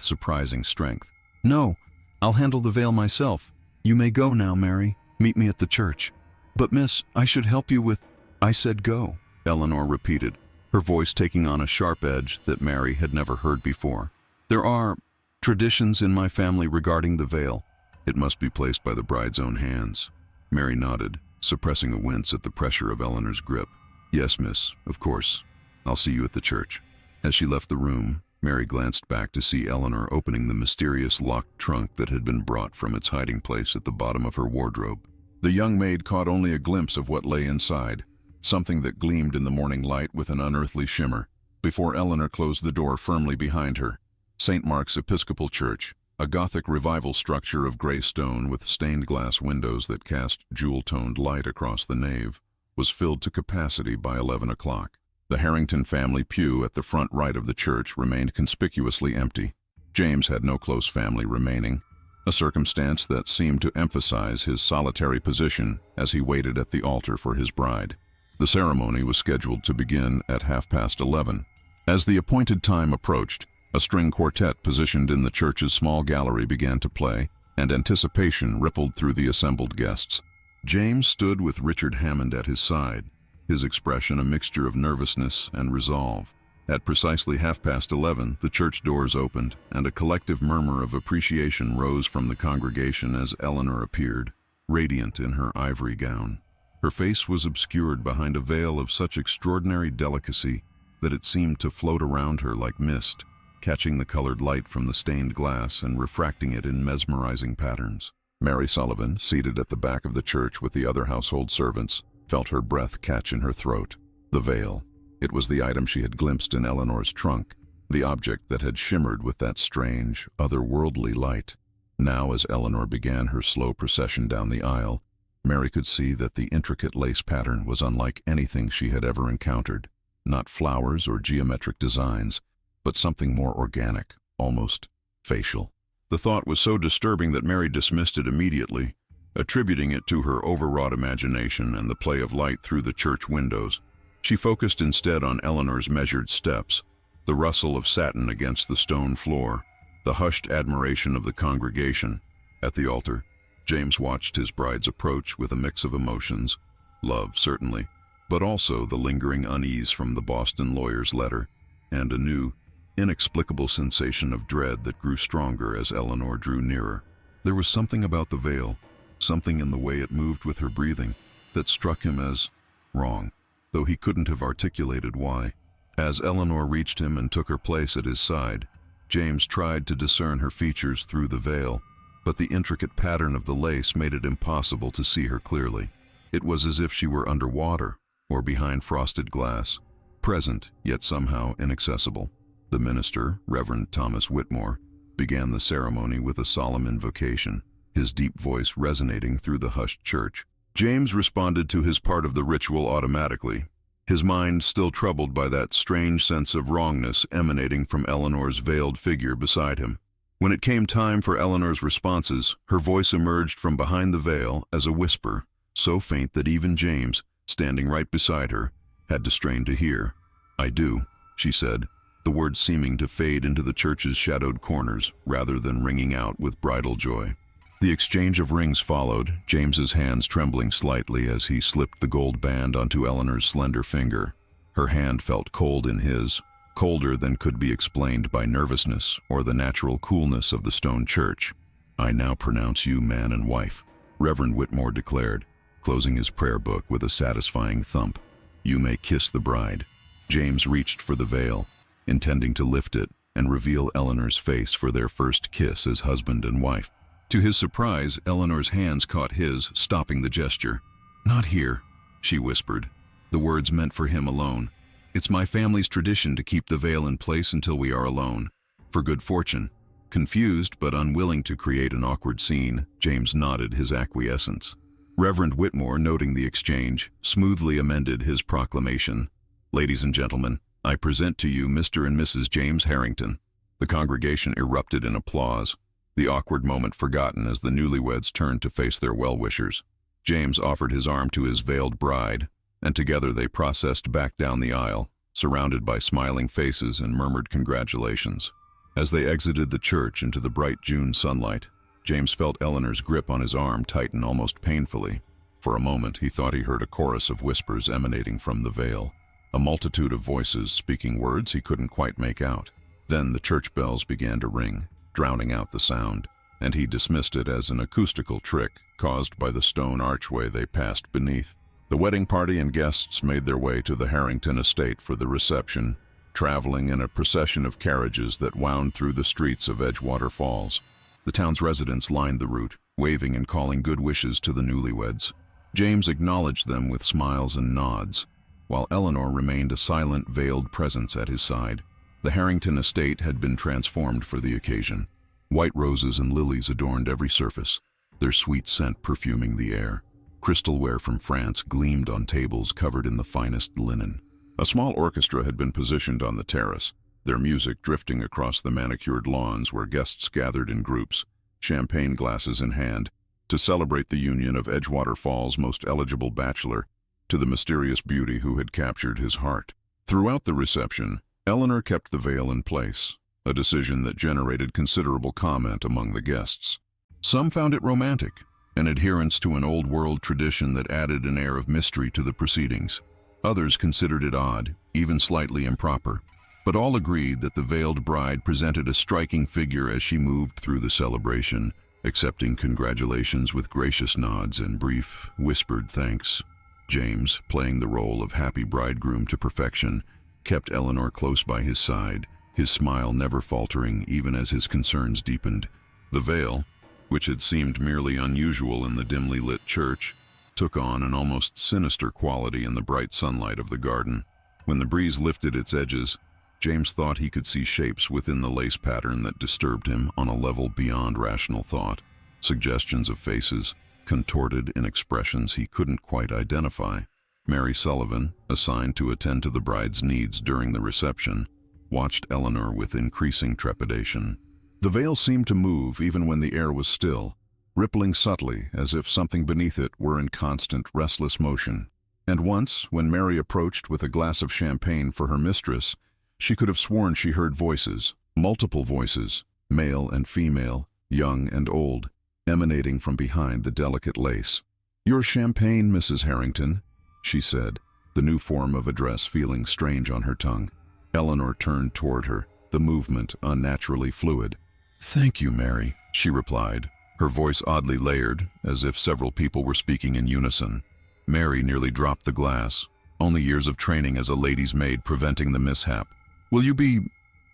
surprising strength. "No, I'll handle the veil myself. You may go now, Mary. Meet me at the church." "But miss, I should help you with—" "I said go," Eleanor repeated, her voice taking on a sharp edge that Mary had never heard before. "There are traditions in my family regarding the veil. It must be placed by the bride's own hands." Mary nodded, suppressing a wince at the pressure of Eleanor's grip. "Yes, miss, of course. I'll see you at the church." As she left the room, Mary glanced back to see Eleanor opening the mysterious locked trunk that had been brought from its hiding place at the bottom of her wardrobe. The young maid caught only a glimpse of what lay inside, something that gleamed in the morning light with an unearthly shimmer, before Eleanor closed the door firmly behind her. St. Mark's Episcopal Church, a Gothic revival structure of gray stone with stained glass windows that cast jewel-toned light across the nave, was filled to capacity by 11 o'clock. The Harrington family pew at the front right of the church remained conspicuously empty. James had no close family remaining, a circumstance that seemed to emphasize his solitary position as he waited at the altar for his bride. The ceremony was scheduled to begin at 11:30. As the appointed time approached, a string quartet positioned in the church's small gallery began to play, and anticipation rippled through the assembled guests. James stood with Richard Hammond at his side, his expression a mixture of nervousness and resolve. At precisely 11:30, the church doors opened, and a collective murmur of appreciation rose from the congregation as Eleanor appeared, radiant in her ivory gown. Her face was obscured behind a veil of such extraordinary delicacy that it seemed to float around her like mist, catching the colored light from the stained glass and refracting it in mesmerizing patterns. Mary Sullivan, seated at the back of the church with the other household servants, felt her breath catch in her throat. The veil. It was the item she had glimpsed in Eleanor's trunk, the object that had shimmered with that strange, otherworldly light. Now, as Eleanor began her slow procession down the aisle, Mary could see that the intricate lace pattern was unlike anything she had ever encountered. Not flowers or geometric designs, but something more organic, almost facial. The thought was so disturbing that Mary dismissed it immediately, attributing it to her overwrought imagination and the play of light through the church windows. She focused instead on Eleanor's measured steps, the rustle of satin against the stone floor, the hushed admiration of the congregation. At the altar, James watched his bride's approach with a mix of emotions, love certainly, but also the lingering unease from the Boston lawyer's letter, and a new, inexplicable sensation of dread that grew stronger as Eleanor drew nearer. There was something about the veil, something in the way it moved with her breathing, that struck him as wrong, though he couldn't have articulated why. As Eleanor reached him and took her place at his side, James tried to discern her features through the veil, but the intricate pattern of the lace made it impossible to see her clearly. It was as if she were underwater, or behind frosted glass, present yet somehow inaccessible. The minister, Reverend Thomas Whitmore, began the ceremony with a solemn invocation, his deep voice resonating through the hushed church. James responded to his part of the ritual automatically, his mind still troubled by that strange sense of wrongness emanating from Eleanor's veiled figure beside him. When it came time for Eleanor's responses, her voice emerged from behind the veil as a whisper, so faint that even James, standing right beside her, had to strain to hear. "I do," she said, the words seeming to fade into the church's shadowed corners rather than ringing out with bridal joy. The exchange of rings followed, James's hands trembling slightly as he slipped the gold band onto Eleanor's slender finger. Her hand felt cold in his, colder than could be explained by nervousness or the natural coolness of the stone church. "I now pronounce you man and wife," Reverend Whitmore declared, closing his prayer book with a satisfying thump. "You may kiss the bride." James reached for the veil, intending to lift it and reveal Eleanor's face for their first kiss as husband and wife. To his surprise, Eleanor's hands caught his, stopping the gesture. "Not here," she whispered, the words meant for him alone. "It's my family's tradition to keep the veil in place until we are alone. For good fortune." Confused but unwilling to create an awkward scene, James nodded his acquiescence. Reverend Whitmore, noting the exchange, smoothly amended his proclamation. "Ladies and gentlemen, I present to you Mr. and Mrs. James Harrington." The congregation erupted in applause, the awkward moment forgotten as the newlyweds turned to face their well-wishers. James offered his arm to his veiled bride, and together they processed back down the aisle, surrounded by smiling faces and murmured congratulations. As they exited the church into the bright June sunlight, James felt Eleanor's grip on his arm tighten almost painfully. For a moment, he thought he heard a chorus of whispers emanating from the veil, a multitude of voices speaking words he couldn't quite make out. Then the church bells began to ring, drowning out the sound, and he dismissed it as an acoustical trick caused by the stone archway they passed beneath. The wedding party and guests made their way to the Harrington estate for the reception, traveling in a procession of carriages that wound through the streets of Edgewater Falls. The town's residents lined the route, waving and calling good wishes to the newlyweds. James acknowledged them with smiles and nods, while Eleanor remained a silent, veiled presence at his side. The Harrington estate had been transformed for the occasion. White roses and lilies adorned every surface, their sweet scent perfuming the air. Crystalware from France gleamed on tables covered in the finest linen. A small orchestra had been positioned on the terrace, their music drifting across the manicured lawns where guests gathered in groups, champagne glasses in hand, to celebrate the union of Edgewater Falls' most eligible bachelor to the mysterious beauty who had captured his heart. Throughout the reception, Eleanor kept the veil in place, a decision that generated considerable comment among the guests. Some found it romantic, an adherence to an old-world tradition that added an air of mystery to the proceedings. Others considered it odd, even slightly improper, but all agreed that the veiled bride presented a striking figure as she moved through the celebration, accepting congratulations with gracious nods and brief, whispered thanks. James, playing the role of happy bridegroom to perfection, kept Eleanor close by his side, his smile never faltering even as his concerns deepened. The veil, which had seemed merely unusual in the dimly lit church, took on an almost sinister quality in the bright sunlight of the garden. When the breeze lifted its edges, James thought he could see shapes within the lace pattern that disturbed him on a level beyond rational thought, suggestions of faces, contorted in expressions he couldn't quite identify. Mary Sullivan, assigned to attend to the bride's needs during the reception, watched Eleanor with increasing trepidation. The veil seemed to move even when the air was still, rippling subtly as if something beneath it were in constant, restless motion. And once, when Mary approached with a glass of champagne for her mistress, she could have sworn she heard voices, multiple voices, male and female, young and old, emanating from behind the delicate lace. "Your champagne, Mrs. Harrington," she said, the new form of address feeling strange on her tongue. Eleanor turned toward her, the movement unnaturally fluid. "Thank you, Mary," she replied, her voice oddly layered, as if several people were speaking in unison. Mary nearly dropped the glass, only years of training as a lady's maid preventing the mishap. "Will you be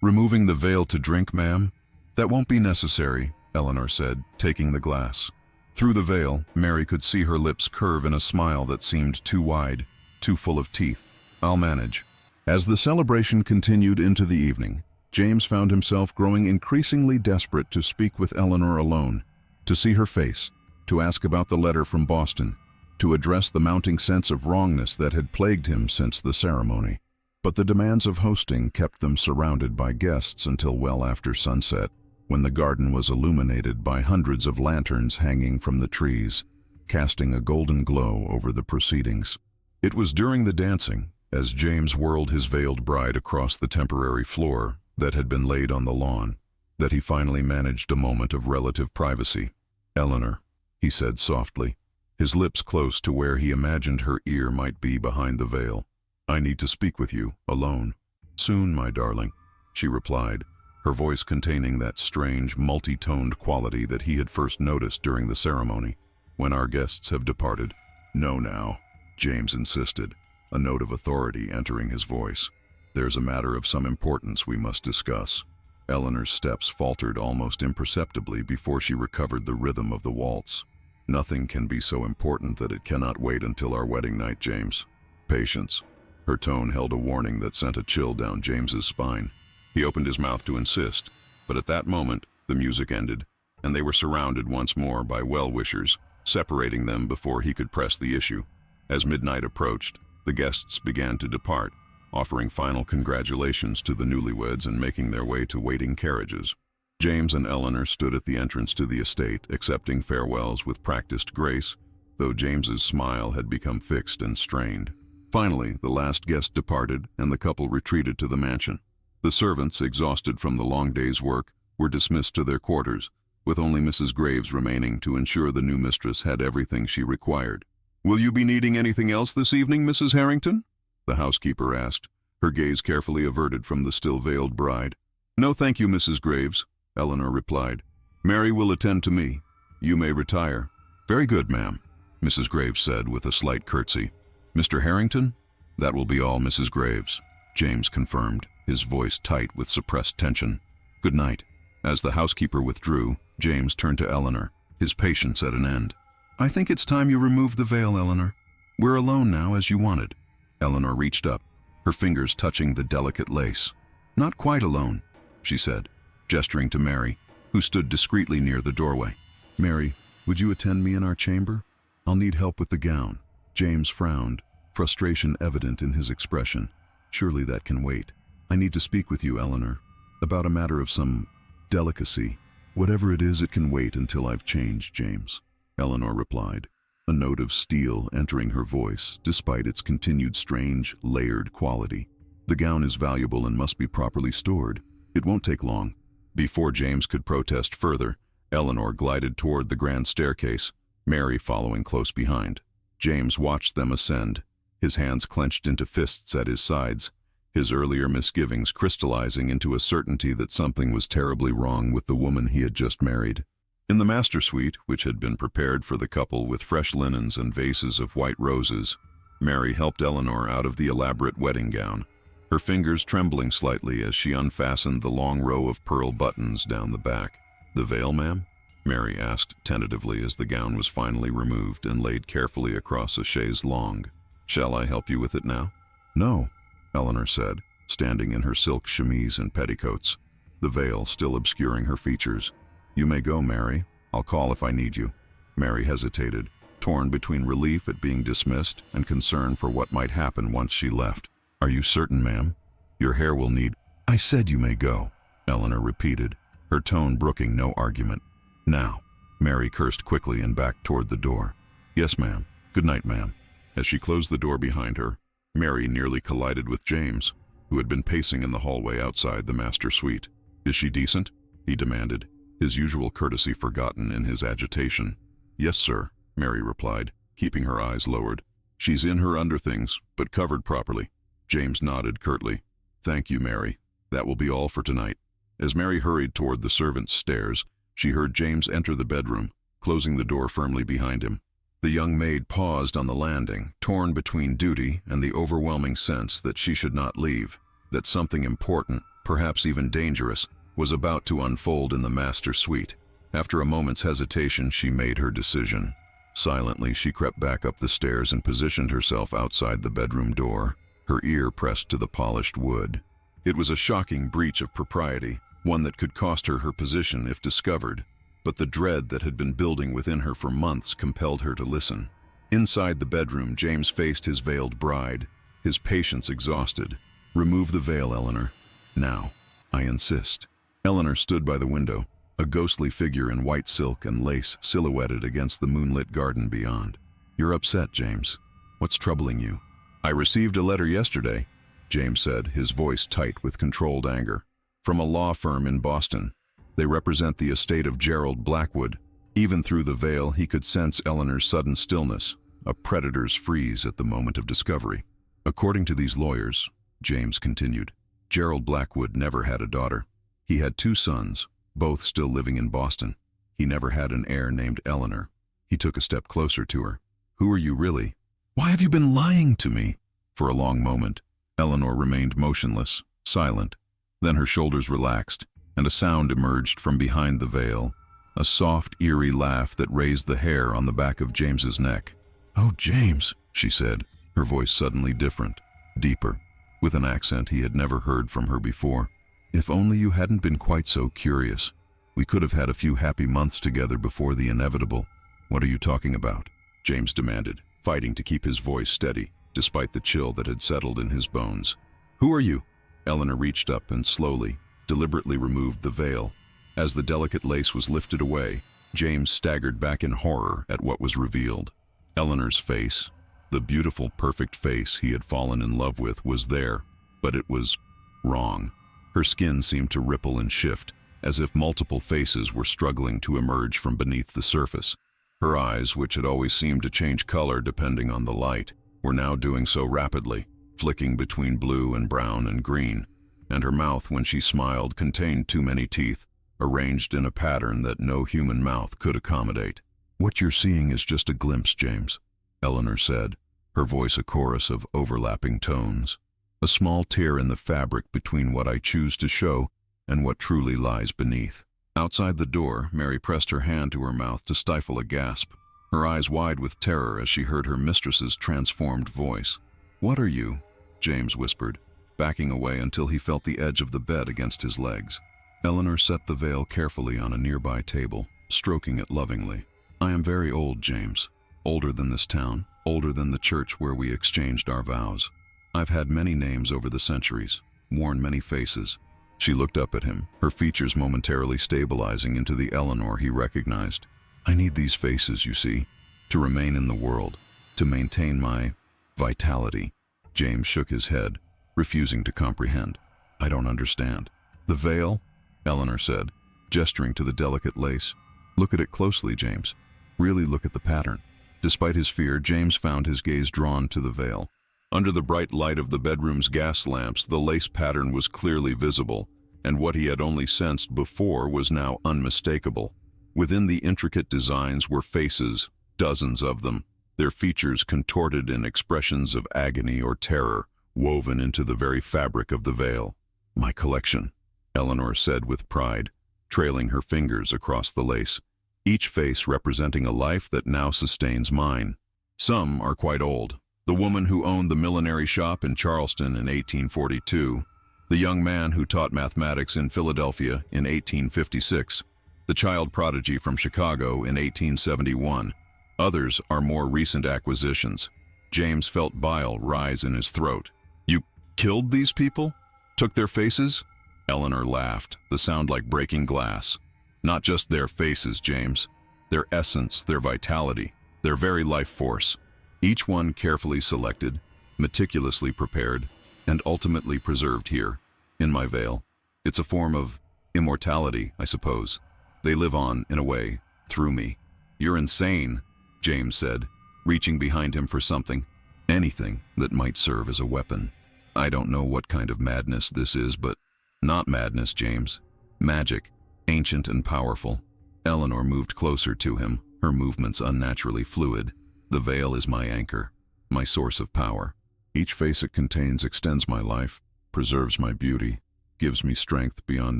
removing the veil to drink, ma'am?" "That won't be necessary," Eleanor said, taking the glass. Through the veil, Mary could see her lips curve in a smile that seemed too wide, too full of teeth. "I'll manage." As the celebration continued into the evening, James found himself growing increasingly desperate to speak with Eleanor alone, to see her face, to ask about the letter from Boston, to address the mounting sense of wrongness that had plagued him since the ceremony. But the demands of hosting kept them surrounded by guests until well after sunset, when the garden was illuminated by hundreds of lanterns hanging from the trees, casting a golden glow over the proceedings. It was during the dancing, as James whirled his veiled bride across the temporary floor that had been laid on the lawn, that he finally managed a moment of relative privacy. "Eleanor," he said softly, his lips close to where he imagined her ear might be behind the veil. "I need to speak with you, alone." "Soon, my darling," she replied, her voice containing that strange, multi-toned quality that he had first noticed during the ceremony. "When our guests have departed." "No now," James insisted, a note of authority entering his voice. "There's a matter of some importance we must discuss." Eleanor's steps faltered almost imperceptibly before she recovered the rhythm of the waltz. "Nothing can be so important that it cannot wait until our wedding night, James. Patience." Her tone held a warning that sent a chill down James's spine. He opened his mouth to insist, but at that moment, the music ended, and they were surrounded once more by well-wishers, separating them before he could press the issue. As midnight approached, the guests began to depart, offering final congratulations to the newlyweds and making their way to waiting carriages. James and Eleanor stood at the entrance to the estate, accepting farewells with practiced grace, though James's smile had become fixed and strained. Finally, the last guest departed, and the couple retreated to the mansion. The servants, exhausted from the long day's work, were dismissed to their quarters, with only Mrs. Graves remaining to ensure the new mistress had everything she required. "Will you be needing anything else this evening, Mrs. Harrington?" the housekeeper asked, her gaze carefully averted from the still-veiled bride. "No, thank you, Mrs. Graves," Eleanor replied. "Mary will attend to me. You may retire." "Very good, ma'am," Mrs. Graves said with a slight curtsy. "Mr. Harrington?" "That will be all, Mrs. Graves," James confirmed, his voice tight with suppressed tension. "Good night." As the housekeeper withdrew, James turned to Eleanor, his patience at an end. "I think it's time you removed the veil, Eleanor. We're alone now, as you wanted." Eleanor reached up, her fingers touching the delicate lace. "Not quite alone," she said, gesturing to Mary, who stood discreetly near the doorway. "Mary, would you attend me in our chamber? I'll need help with the gown." James frowned, frustration evident in his expression. "Surely that can wait. I need to speak with you, Eleanor, about a matter of some delicacy. Whatever it is, it can wait until I've changed, James," Eleanor replied, a note of steel entering her voice, despite its continued strange, layered quality. "The gown is valuable and must be properly stored. It won't take long." Before James could protest further, Eleanor glided toward the grand staircase, Mary following close behind. James watched them ascend, his hands clenched into fists at his sides, his earlier misgivings crystallizing into a certainty that something was terribly wrong with the woman he had just married. In the master suite, which had been prepared for the couple with fresh linens and vases of white roses, Mary helped Eleanor out of the elaborate wedding gown, her fingers trembling slightly as she unfastened the long row of pearl buttons down the back. "The veil, ma'am?" Mary asked tentatively as the gown was finally removed and laid carefully across a chaise longue. "Shall I help you with it now?" "No," Eleanor said, standing in her silk chemise and petticoats, the veil still obscuring her features. "You may go, Mary. I'll call if I need you." Mary hesitated, torn between relief at being dismissed and concern for what might happen once she left. "Are you certain, ma'am? Your hair will need—" "I said you may go," Eleanor repeated, her tone brooking no argument. "Now." Mary cursed quickly and backed toward the door. "Yes, ma'am. Good night, ma'am." As she closed the door behind her, Mary nearly collided with James, who had been pacing in the hallway outside the master suite. "Is she decent?" he demanded, his usual courtesy forgotten in his agitation. "Yes, sir," Mary replied, keeping her eyes lowered. "She's in her underthings, but covered properly." James nodded curtly. "Thank you, Mary. That will be all for tonight." As Mary hurried toward the servants' stairs, she heard James enter the bedroom, closing the door firmly behind him. The young maid paused on the landing, torn between duty and the overwhelming sense that she should not leave, that something important, perhaps even dangerous, was about to unfold in the master suite. After a moment's hesitation, she made her decision. Silently, she crept back up the stairs and positioned herself outside the bedroom door, her ear pressed to the polished wood. It was a shocking breach of propriety, one that could cost her her position if discovered, but the dread that had been building within her for months compelled her to listen. Inside the bedroom, James faced his veiled bride, his patience exhausted. "Remove the veil, Eleanor. Now. I insist." Eleanor stood by the window, a ghostly figure in white silk and lace silhouetted against the moonlit garden beyond. "You're upset, James. What's troubling you?" "I received a letter yesterday," James said, his voice tight with controlled anger, "from a law firm in Boston. They represent the estate of Gerald Blackwood." Even through the veil, he could sense Eleanor's sudden stillness, a predator's freeze at the moment of discovery. "According to these lawyers," James continued, "Gerald Blackwood never had a daughter. He had 2 sons, both still living in Boston. He never had an heir named Eleanor. He took a step closer to her. Who are you really? Why have you been lying to me?" For a long moment, Eleanor remained motionless, silent. Then her shoulders relaxed, and a sound emerged from behind the veil, a soft, eerie laugh that raised the hair on the back of James's neck. "Oh, James," she said, her voice suddenly different, deeper, with an accent he had never heard from her before. "If only you hadn't been quite so curious. We could have had a few happy months together before the inevitable." "What are you talking about?" James demanded, fighting to keep his voice steady, despite the chill that had settled in his bones. "Who are you?" Eleanor reached up and slowly, deliberately removed the veil. As the delicate lace was lifted away, James staggered back in horror at what was revealed. Eleanor's face, the beautiful, perfect face he had fallen in love with, was there, but it was wrong. Her skin seemed to ripple and shift, as if multiple faces were struggling to emerge from beneath the surface. Her eyes, which had always seemed to change color depending on the light, were now doing so rapidly, flicking between blue and brown and green, and her mouth, when she smiled, contained too many teeth, arranged in a pattern that no human mouth could accommodate. "What you're seeing is just a glimpse, James," Eleanor said, her voice a chorus of overlapping tones. "A small tear in the fabric between what I choose to show and what truly lies beneath." Outside the door, Mary pressed her hand to her mouth to stifle a gasp, her eyes wide with terror as she heard her mistress's transformed voice. "What are you?" James whispered, backing away until he felt the edge of the bed against his legs. Eleanor set the veil carefully on a nearby table, stroking it lovingly. "I am very old, James. Older than this town, older than the church where we exchanged our vows. I've had many names over the centuries, worn many faces." She looked up at him, her features momentarily stabilizing into the Eleanor he recognized. "I need these faces, you see, to remain in the world, to maintain my vitality." James shook his head, refusing to comprehend. "I don't understand." "The veil?" Eleanor said, gesturing to the delicate lace. "Look at it closely, James. Really look at the pattern." Despite his fear, James found his gaze drawn to the veil. Under the bright light of the bedroom's gas lamps, the lace pattern was clearly visible, and what he had only sensed before was now unmistakable. Within the intricate designs were faces, dozens of them, their features contorted in expressions of agony or terror, woven into the very fabric of the veil. "My collection," Eleanor said with pride, trailing her fingers across the lace, "each face representing a life that now sustains mine. Some are quite old. The woman who owned the millinery shop in Charleston in 1842, the young man who taught mathematics in Philadelphia in 1856, the child prodigy from Chicago in 1871. Others are more recent acquisitions." James felt bile rise in his throat. "You killed these people? Took their faces?" Eleanor laughed, the sound like breaking glass. "Not just their faces, James. Their essence, their vitality, their very life force. Each one carefully selected, meticulously prepared, and ultimately preserved here, in my veil. It's a form of immortality, I suppose. They live on, in a way, through me." "You're insane," James said, reaching behind him for something. "Anything that might serve as a weapon. I don't know what kind of madness this is, but not madness, James. Magic, ancient and powerful." Eleanor moved closer to him, her movements unnaturally fluid. "The veil is my anchor, my source of power. Each face it contains extends my life, preserves my beauty, gives me strength beyond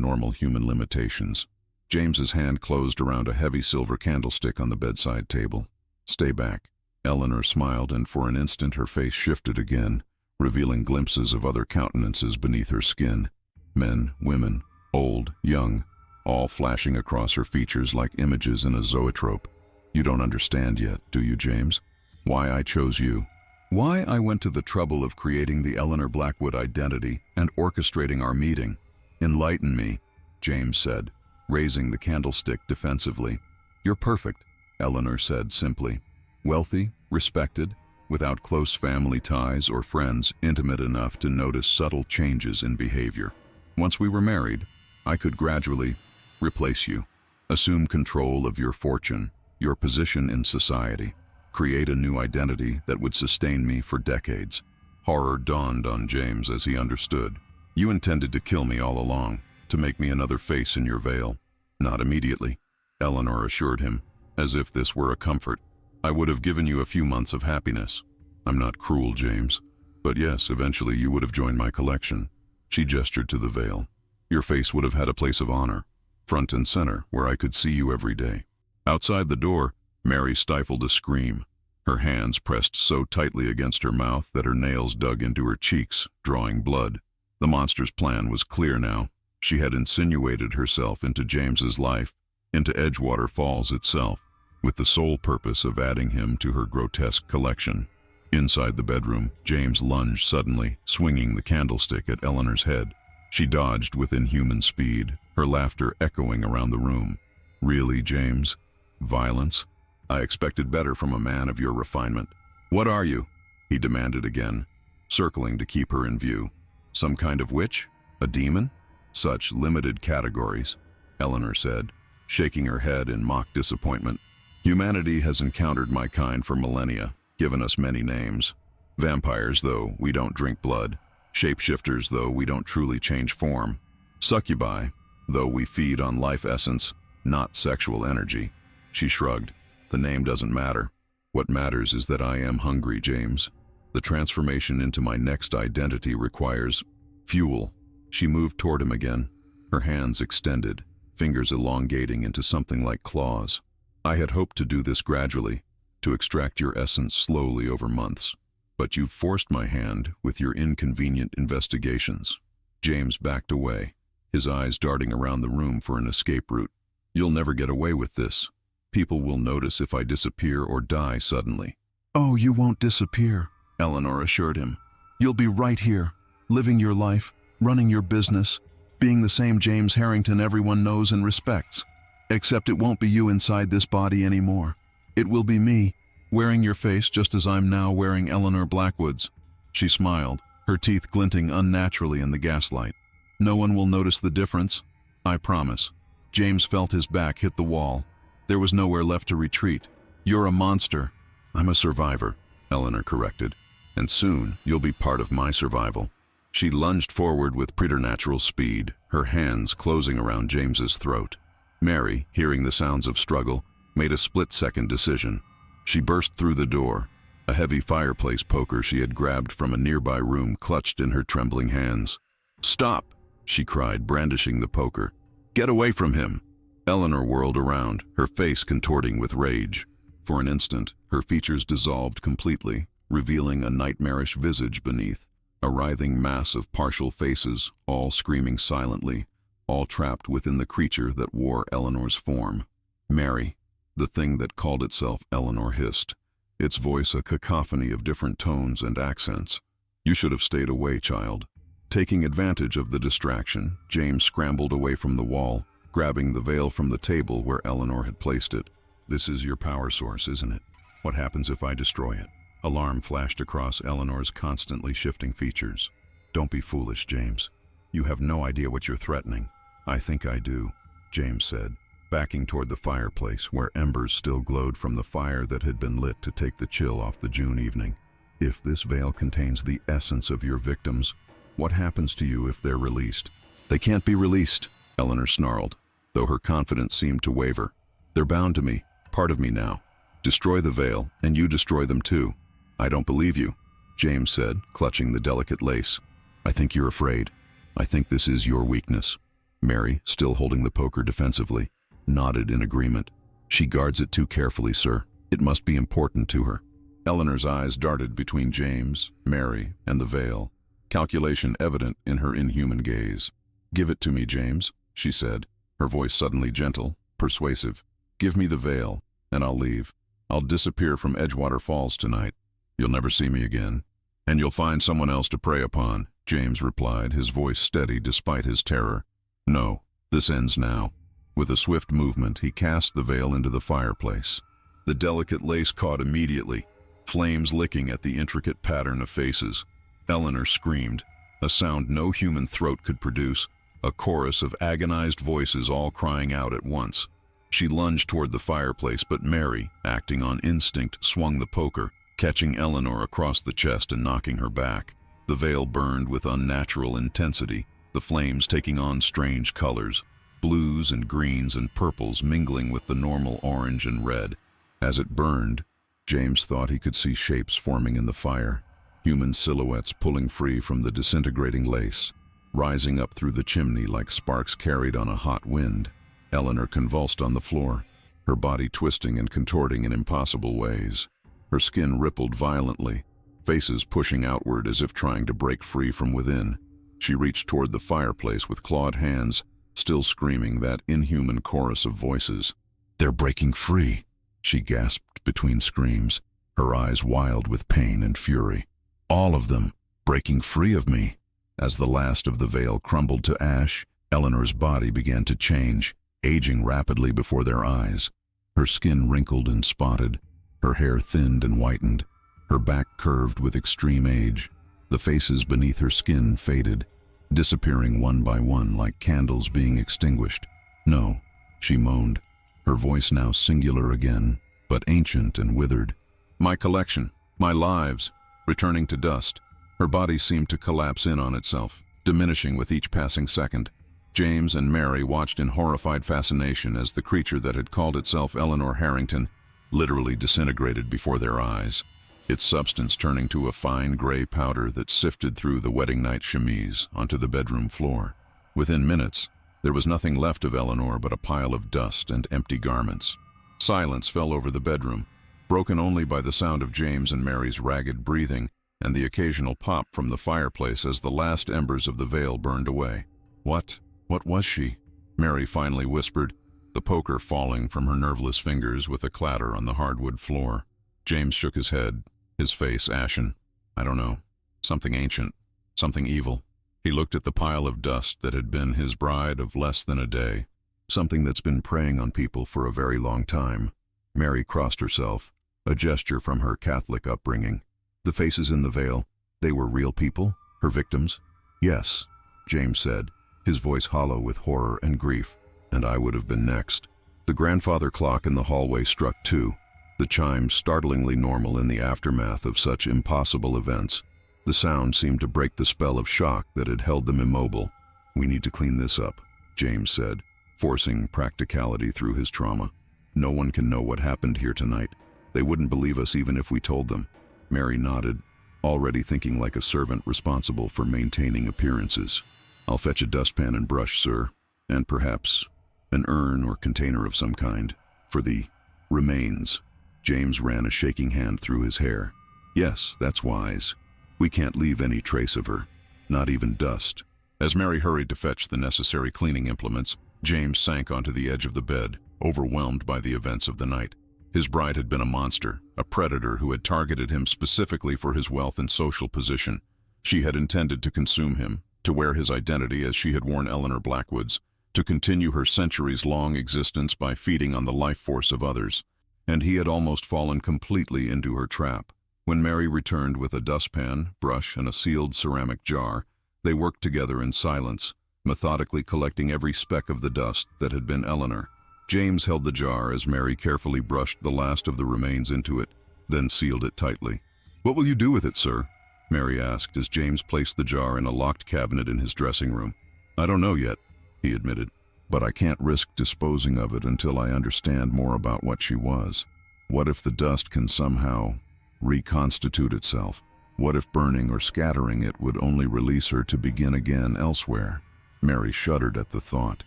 normal human limitations." James's hand closed around a heavy silver candlestick on the bedside table. "Stay back." Eleanor smiled, and for an instant her face shifted again, revealing glimpses of other countenances beneath her skin. Men, women, old, young, all flashing across her features like images in a zoetrope. "You don't understand yet, do you, James? Why I chose you. Why I went to the trouble of creating the Eleanor Blackwood identity and orchestrating our meeting. Enlighten me," James said, raising the candlestick defensively. "You're perfect," Eleanor said simply. "Wealthy, respected, without close family ties or friends intimate enough to notice subtle changes in behavior. Once we were married, I could gradually replace you, assume control of your fortune, your position in society, create a new identity that would sustain me for decades." Horror dawned on James as he understood. "You intended to kill me all along, to make me another face in your veil." "Not immediately," Eleanor assured him, as if this were a comfort. "I would have given you a few months of happiness. I'm not cruel, James. But yes, eventually you would have joined my collection." She gestured to the veil. "Your face would have had a place of honor, front and center, where I could see you every day." Outside the door, Mary stifled a scream, her hands pressed so tightly against her mouth that her nails dug into her cheeks, drawing blood. The monster's plan was clear now. She had insinuated herself into James's life, into Edgewater Falls itself, with the sole purpose of adding him to her grotesque collection. Inside the bedroom, James lunged suddenly, swinging the candlestick at Eleanor's head. She dodged with inhuman speed, her laughter echoing around the room. "Really, James? Violence?" I expected better from a man of your refinement. What are you? He demanded again, circling to keep her in view. Some kind of witch? A demon? Such limited categories, Eleanor said, shaking her head in mock disappointment. Humanity has encountered my kind for millennia, given us many names. Vampires, though we don't drink blood. Shapeshifters, though we don't truly change form. Succubi, though we feed on life essence, not sexual energy. She shrugged. The name doesn't matter. What matters is that I am hungry, James. The transformation into my next identity requires fuel. She moved toward him again, her hands extended, fingers elongating into something like claws. I had hoped to do this gradually, to extract your essence slowly over months. But you've forced my hand with your inconvenient investigations. James backed away, his eyes darting around the room for an escape route. You'll never get away with this. People will notice if I disappear or die suddenly. Oh, you won't disappear, Eleanor assured him. You'll be right here, living your life, running your business, being the same James Harrington everyone knows and respects. Except it won't be you inside this body anymore. It will be me, wearing your face just as I'm now wearing Eleanor Blackwood's. She smiled, her teeth glinting unnaturally in the gaslight. No one will notice the difference, I promise. James felt his back hit the wall. There was nowhere left to retreat. You're a monster. I'm a survivor, Eleanor corrected. And soon you'll be part of my survival. She lunged forward with preternatural speed, her hands closing around James's throat. Mary, hearing the sounds of struggle, made a split-second decision. She burst through the door, a heavy fireplace poker she had grabbed from a nearby room clutched in her trembling hands. Stop, she cried, brandishing the poker. Get away from him. Eleanor whirled around, her face contorting with rage. For an instant, her features dissolved completely, revealing a nightmarish visage beneath, a writhing mass of partial faces, all screaming silently, all trapped within the creature that wore Eleanor's form. Mary, the thing that called itself Eleanor, hissed, its voice a cacophony of different tones and accents. You should have stayed away, child. Taking advantage of the distraction, James scrambled away from the wall, grabbing the veil from the table where Eleanor had placed it. This is your power source, isn't it? What happens if I destroy it? Alarm flashed across Eleanor's constantly shifting features. Don't be foolish, James. You have no idea what you're threatening. I think I do, James said, backing toward the fireplace where embers still glowed from the fire that had been lit to take the chill off the June evening. If this veil contains the essence of your victims, what happens to you if they're released? They can't be released, Eleanor snarled, though her confidence seemed to waver. They're bound to me, part of me now. Destroy the veil, and you destroy them too. I don't believe you, James said, clutching the delicate lace. I think you're afraid. I think this is your weakness. Mary, still holding the poker defensively, nodded in agreement. She guards it too carefully, sir. It must be important to her. Eleanor's eyes darted between James, Mary, and the veil, calculation evident in her inhuman gaze. Give it to me, James, she said, her voice suddenly gentle, persuasive. Give me the veil, and I'll leave. I'll disappear from Edgewater Falls tonight. You'll never see me again. And you'll find someone else to prey upon, James replied, his voice steady despite his terror. No, this ends now. With a swift movement, he cast the veil into the fireplace. The delicate lace caught immediately, flames licking at the intricate pattern of faces. Eleanor screamed, a sound no human throat could produce, a chorus of agonized voices all crying out at once. She lunged toward the fireplace, but Mary, acting on instinct, swung the poker, catching Eleanor across the chest and knocking her back. The veil burned with unnatural intensity, the flames taking on strange colors, blues and greens and purples mingling with the normal orange and red. As it burned, James thought he could see shapes forming in the fire, human silhouettes pulling free from the disintegrating lace, rising up through the chimney like sparks carried on a hot wind. Eleanor convulsed on the floor, her body twisting and contorting in impossible ways. Her skin rippled violently, faces pushing outward as if trying to break free from within. She reached toward the fireplace with clawed hands, still screaming that inhuman chorus of voices. They're breaking free, she gasped between screams, her eyes wild with pain and fury. All of them, breaking free of me. As the last of the veil crumbled to ash, Eleanor's body began to change, aging rapidly before their eyes. her skin wrinkled and spotted, her hair thinned and whitened, her back curved with extreme age. The faces beneath her skin faded, disappearing one by one like candles being extinguished. "No," she moaned, her voice now singular again, but ancient and withered. "My collection, my lives, returning to dust." Her body seemed to collapse in on itself, diminishing with each passing second. James and Mary watched in horrified fascination as the creature that had called itself Eleanor Harrington literally disintegrated before their eyes, its substance turning to a fine gray powder that sifted through the wedding night chemise onto the bedroom floor. Within minutes, there was nothing left of Eleanor but a pile of dust and empty garments. Silence fell over the bedroom, broken only by the sound of James and Mary's ragged breathing and the occasional pop from the fireplace as the last embers of the veil burned away. What was she?" Mary finally whispered, the poker falling from her nerveless fingers with a clatter on the hardwood floor. James shook his head, his face ashen. "I don't know. Something ancient, something evil." He looked at the pile of dust that had been his bride of less than a day, something that's been preying on people for a very long time. Mary crossed herself, a gesture from her Catholic upbringing. The faces in the veil, they were real people, her victims? "Yes," James said, his voice hollow with horror and grief. "And I would have been next." The grandfather clock in the hallway struck 2, the chimes startlingly normal in the aftermath of such impossible events. The sound seemed to break the spell of shock that had held them immobile. "We need to clean this up," James said, forcing practicality through his trauma. "No one can know what happened here tonight. They wouldn't believe us even if we told them." Mary nodded, already thinking like a servant responsible for maintaining appearances. "I'll fetch a dustpan and brush, sir, and perhaps an urn or container of some kind for the remains." James ran a shaking hand through his hair. "Yes, that's wise. We can't leave any trace of her, not even dust." As Mary hurried to fetch the necessary cleaning implements, James sank onto the edge of the bed, overwhelmed by the events of the night. His bride had been a monster, a predator who had targeted him specifically for his wealth and social position. She had intended to consume him, to wear his identity as she had worn Eleanor Blackwood's, to continue her centuries-long existence by feeding on the life force of others. And he had almost fallen completely into her trap. When Mary returned with a dustpan, brush, and a sealed ceramic jar, they worked together in silence, methodically collecting every speck of the dust that had been Eleanor. James held the jar as Mary carefully brushed the last of the remains into it, then sealed it tightly. "What will you do with it, sir?" Mary asked as James placed the jar in a locked cabinet in his dressing room. "I don't know yet," he admitted, "but I can't risk disposing of it until I understand more about what she was. What if the dust can somehow reconstitute itself? What if burning or scattering it would only release her to begin again elsewhere?" Mary shuddered at the thought.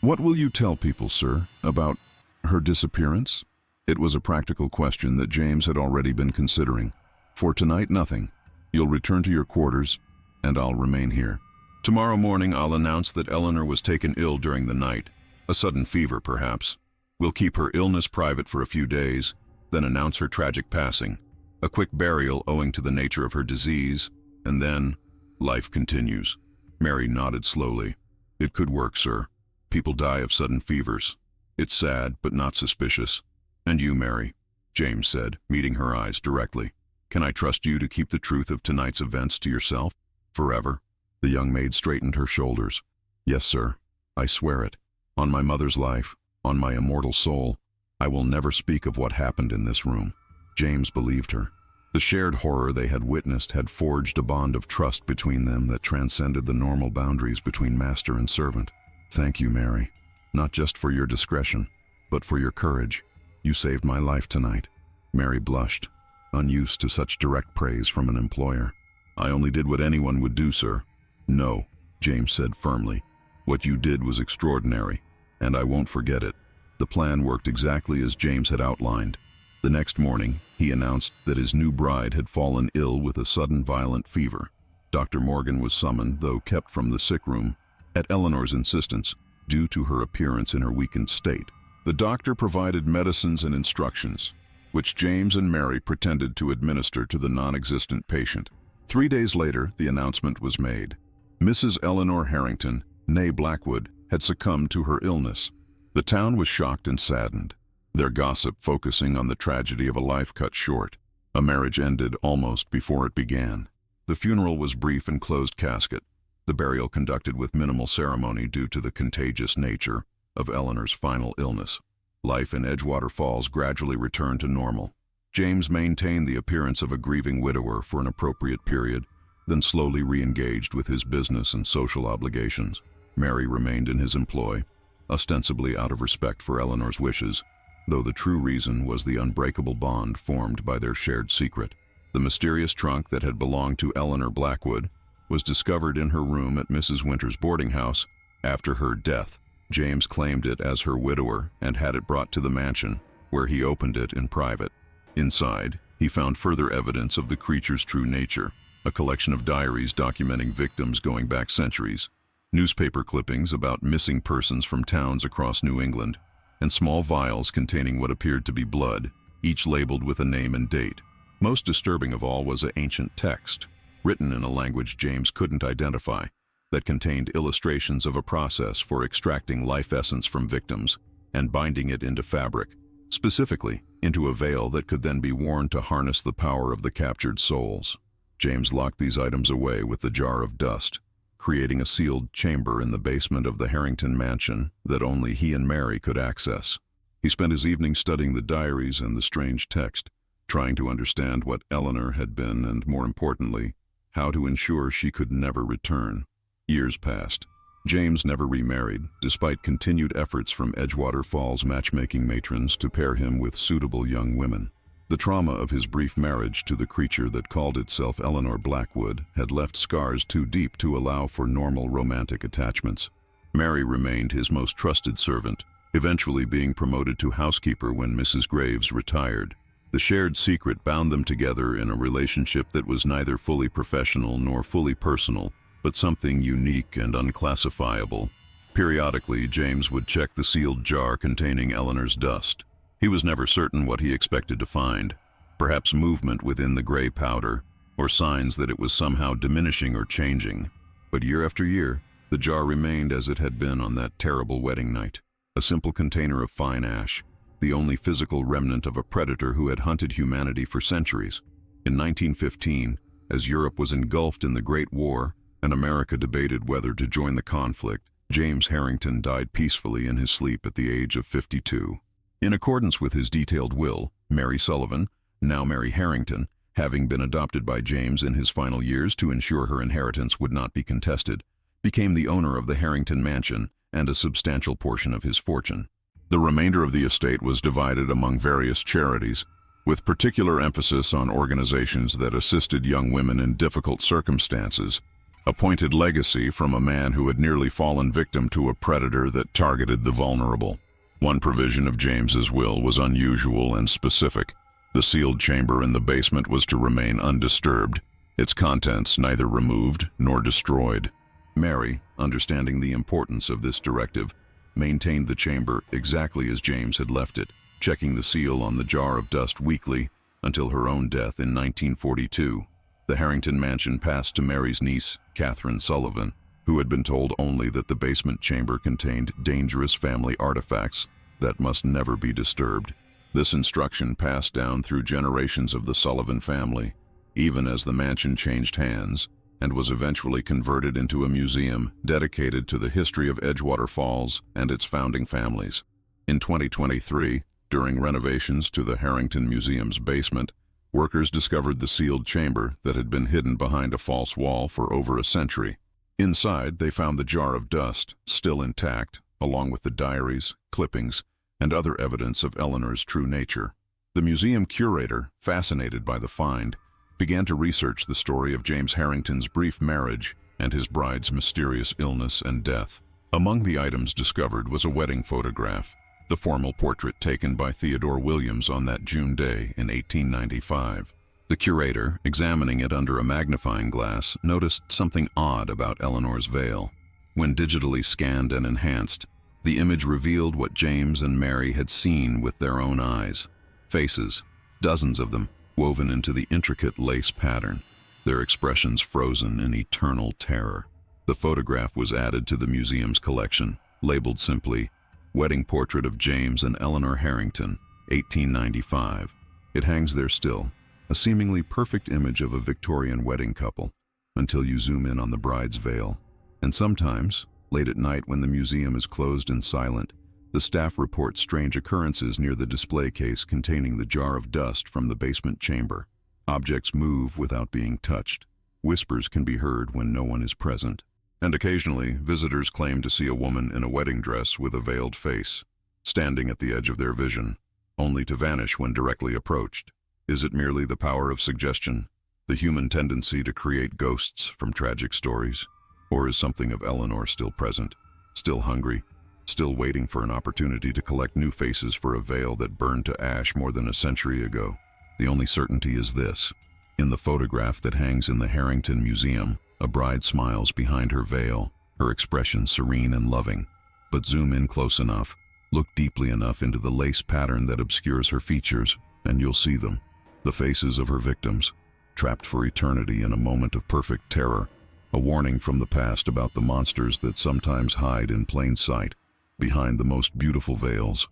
"What will you tell people, sir, about her disappearance?" It was a practical question that James had already been considering. "For tonight, nothing. You'll return to your quarters, and I'll remain here. Tomorrow morning I'll announce that Eleanor was taken ill during the night. A sudden fever, perhaps. We'll keep her illness private for a few days, then announce her tragic passing. A quick burial owing to the nature of her disease, and then life continues." Mary nodded slowly. "It could work, sir. People die of sudden fevers. It's sad, but not suspicious." "And you, Mary," James said, meeting her eyes directly. "Can I trust you to keep the truth of tonight's events to yourself? Forever?" The young maid straightened her shoulders. "Yes, sir. I swear it. On my mother's life, on my immortal soul, I will never speak of what happened in this room." James believed her. The shared horror they had witnessed had forged a bond of trust between them that transcended the normal boundaries between master and servant. "Thank you, Mary. Not just for your discretion, but for your courage. You saved my life tonight." Mary blushed, unused to such direct praise from an employer. "I only did what anyone would do, sir." "No," James said firmly. "What you did was extraordinary, and I won't forget it." The plan worked exactly as James had outlined. The next morning, he announced that his new bride had fallen ill with a sudden violent fever. Dr. Morgan was summoned, though kept from the sick room, at Eleanor's insistence, due to her appearance in her weakened state. The doctor provided medicines and instructions, which James and Mary pretended to administer to the non-existent patient. 3 days later, the announcement was made. Mrs. Eleanor Harrington, née Blackwood, had succumbed to her illness. The town was shocked and saddened. their gossip focusing on the tragedy of a life cut short. A marriage ended almost before it began. The funeral was brief and closed casket, the burial conducted with minimal ceremony due to the contagious nature of Eleanor's final illness. Life in Edgewater Falls gradually returned to normal. James maintained the appearance of a grieving widower for an appropriate period, then slowly re-engaged with his business and social obligations. Mary remained in his employ, ostensibly out of respect for Eleanor's wishes, though the true reason was the unbreakable bond formed by their shared secret. The mysterious trunk that had belonged to Eleanor Blackwood was discovered in her room at Mrs. Winter's boarding house after her death. James claimed it as her widower and had it brought to the mansion, where he opened it in private. Inside, he found further evidence of the creature's true nature, a collection of diaries documenting victims going back centuries, newspaper clippings about missing persons from towns across New England, and small vials containing what appeared to be blood, each labeled with a name and date. Most disturbing of all was an ancient text, written in a language James couldn't identify, that contained illustrations of a process for extracting life essence from victims and binding it into fabric, specifically into a veil that could then be worn to harness the power of the captured souls. James locked these items away with the jar of dust, creating a sealed chamber in the basement of the Harrington mansion that only he and Mary could access. He spent his evening studying the diaries and the strange text, trying to understand what Eleanor had been and, more importantly, how to ensure she could never return. Years passed. James never remarried, despite continued efforts from Edgewater Falls matchmaking matrons to pair him with suitable young women. The trauma of his brief marriage to the creature that called itself Eleanor Blackwood had left scars too deep to allow for normal romantic attachments. Mary remained his most trusted servant, eventually being promoted to housekeeper when Mrs. Graves retired. The shared secret bound them together in a relationship that was neither fully professional nor fully personal, but something unique and unclassifiable. Periodically, James would check the sealed jar containing Eleanor's dust. He was never certain what he expected to find, perhaps movement within the gray powder, or signs that it was somehow diminishing or changing. But year after year, the jar remained as it had been on that terrible wedding night, a simple container of fine ash, the only physical remnant of a predator who had hunted humanity for centuries. In 1915, as Europe was engulfed in the Great War, and America debated whether to join the conflict, James Harrington died peacefully in his sleep at the age of 52. In accordance with his detailed will, Mary Sullivan, now Mary Harrington, having been adopted by James in his final years to ensure her inheritance would not be contested, became the owner of the Harrington mansion and a substantial portion of his fortune. The remainder of the estate was divided among various charities, with particular emphasis on organizations that assisted young women in difficult circumstances, a pointed legacy from a man who had nearly fallen victim to a predator that targeted the vulnerable. One provision of James's will was unusual and specific. The sealed chamber in the basement was to remain undisturbed, its contents neither removed nor destroyed. Mary, understanding the importance of this directive, maintained the chamber exactly as James had left it, checking the seal on the jar of dust weekly until her own death in 1942. The Harrington mansion passed to Mary's niece, Catherine Sullivan, who had been told only that the basement chamber contained dangerous family artifacts that must never be disturbed. This instruction passed down through generations of the Sullivan family, even as the mansion changed hands and was eventually converted into a museum dedicated to the history of Edgewater Falls and its founding families. In 2023, during renovations to the Harrington Museum's basement, workers discovered the sealed chamber that had been hidden behind a false wall for over a century. Inside, they found the jar of dust, still intact, along with the diaries, clippings, and other evidence of Eleanor's true nature. The museum curator, fascinated by the find, began to research the story of James Harrington's brief marriage and his bride's mysterious illness and death. Among the items discovered was a wedding photograph, the formal portrait taken by Theodore Williams on that June day in 1895. The curator, examining it under a magnifying glass, noticed something odd about Eleanor's veil. When digitally scanned and enhanced, the image revealed what James and Mary had seen with their own eyes. Faces, dozens of them, woven into the intricate lace pattern, their expressions frozen in eternal terror. The photograph was added to the museum's collection, labeled simply, Wedding portrait of James and Eleanor Harrington, 1895. It hangs there still, a seemingly perfect image of a Victorian wedding couple, until you zoom in on the bride's veil. And sometimes, late at night when the museum is closed and silent, the staff reports strange occurrences near the display case containing the jar of dust from the basement chamber. Objects move without being touched. Whispers can be heard when no one is present. And occasionally, visitors claim to see a woman in a wedding dress with a veiled face, standing at the edge of their vision, only to vanish when directly approached. Is it merely the power of suggestion, the human tendency to create ghosts from tragic stories? Or is something of Eleanor still present, still hungry, still waiting for an opportunity to collect new faces for a veil that burned to ash more than a century ago? The only certainty is this. In the photograph that hangs in the Harrington Museum, a bride smiles behind her veil, her expression serene and loving. But zoom in close enough, look deeply enough into the lace pattern that obscures her features, and you'll see them. The faces of her victims, trapped for eternity in a moment of perfect terror, a warning from the past about the monsters that sometimes hide in plain sight, behind the most beautiful veils.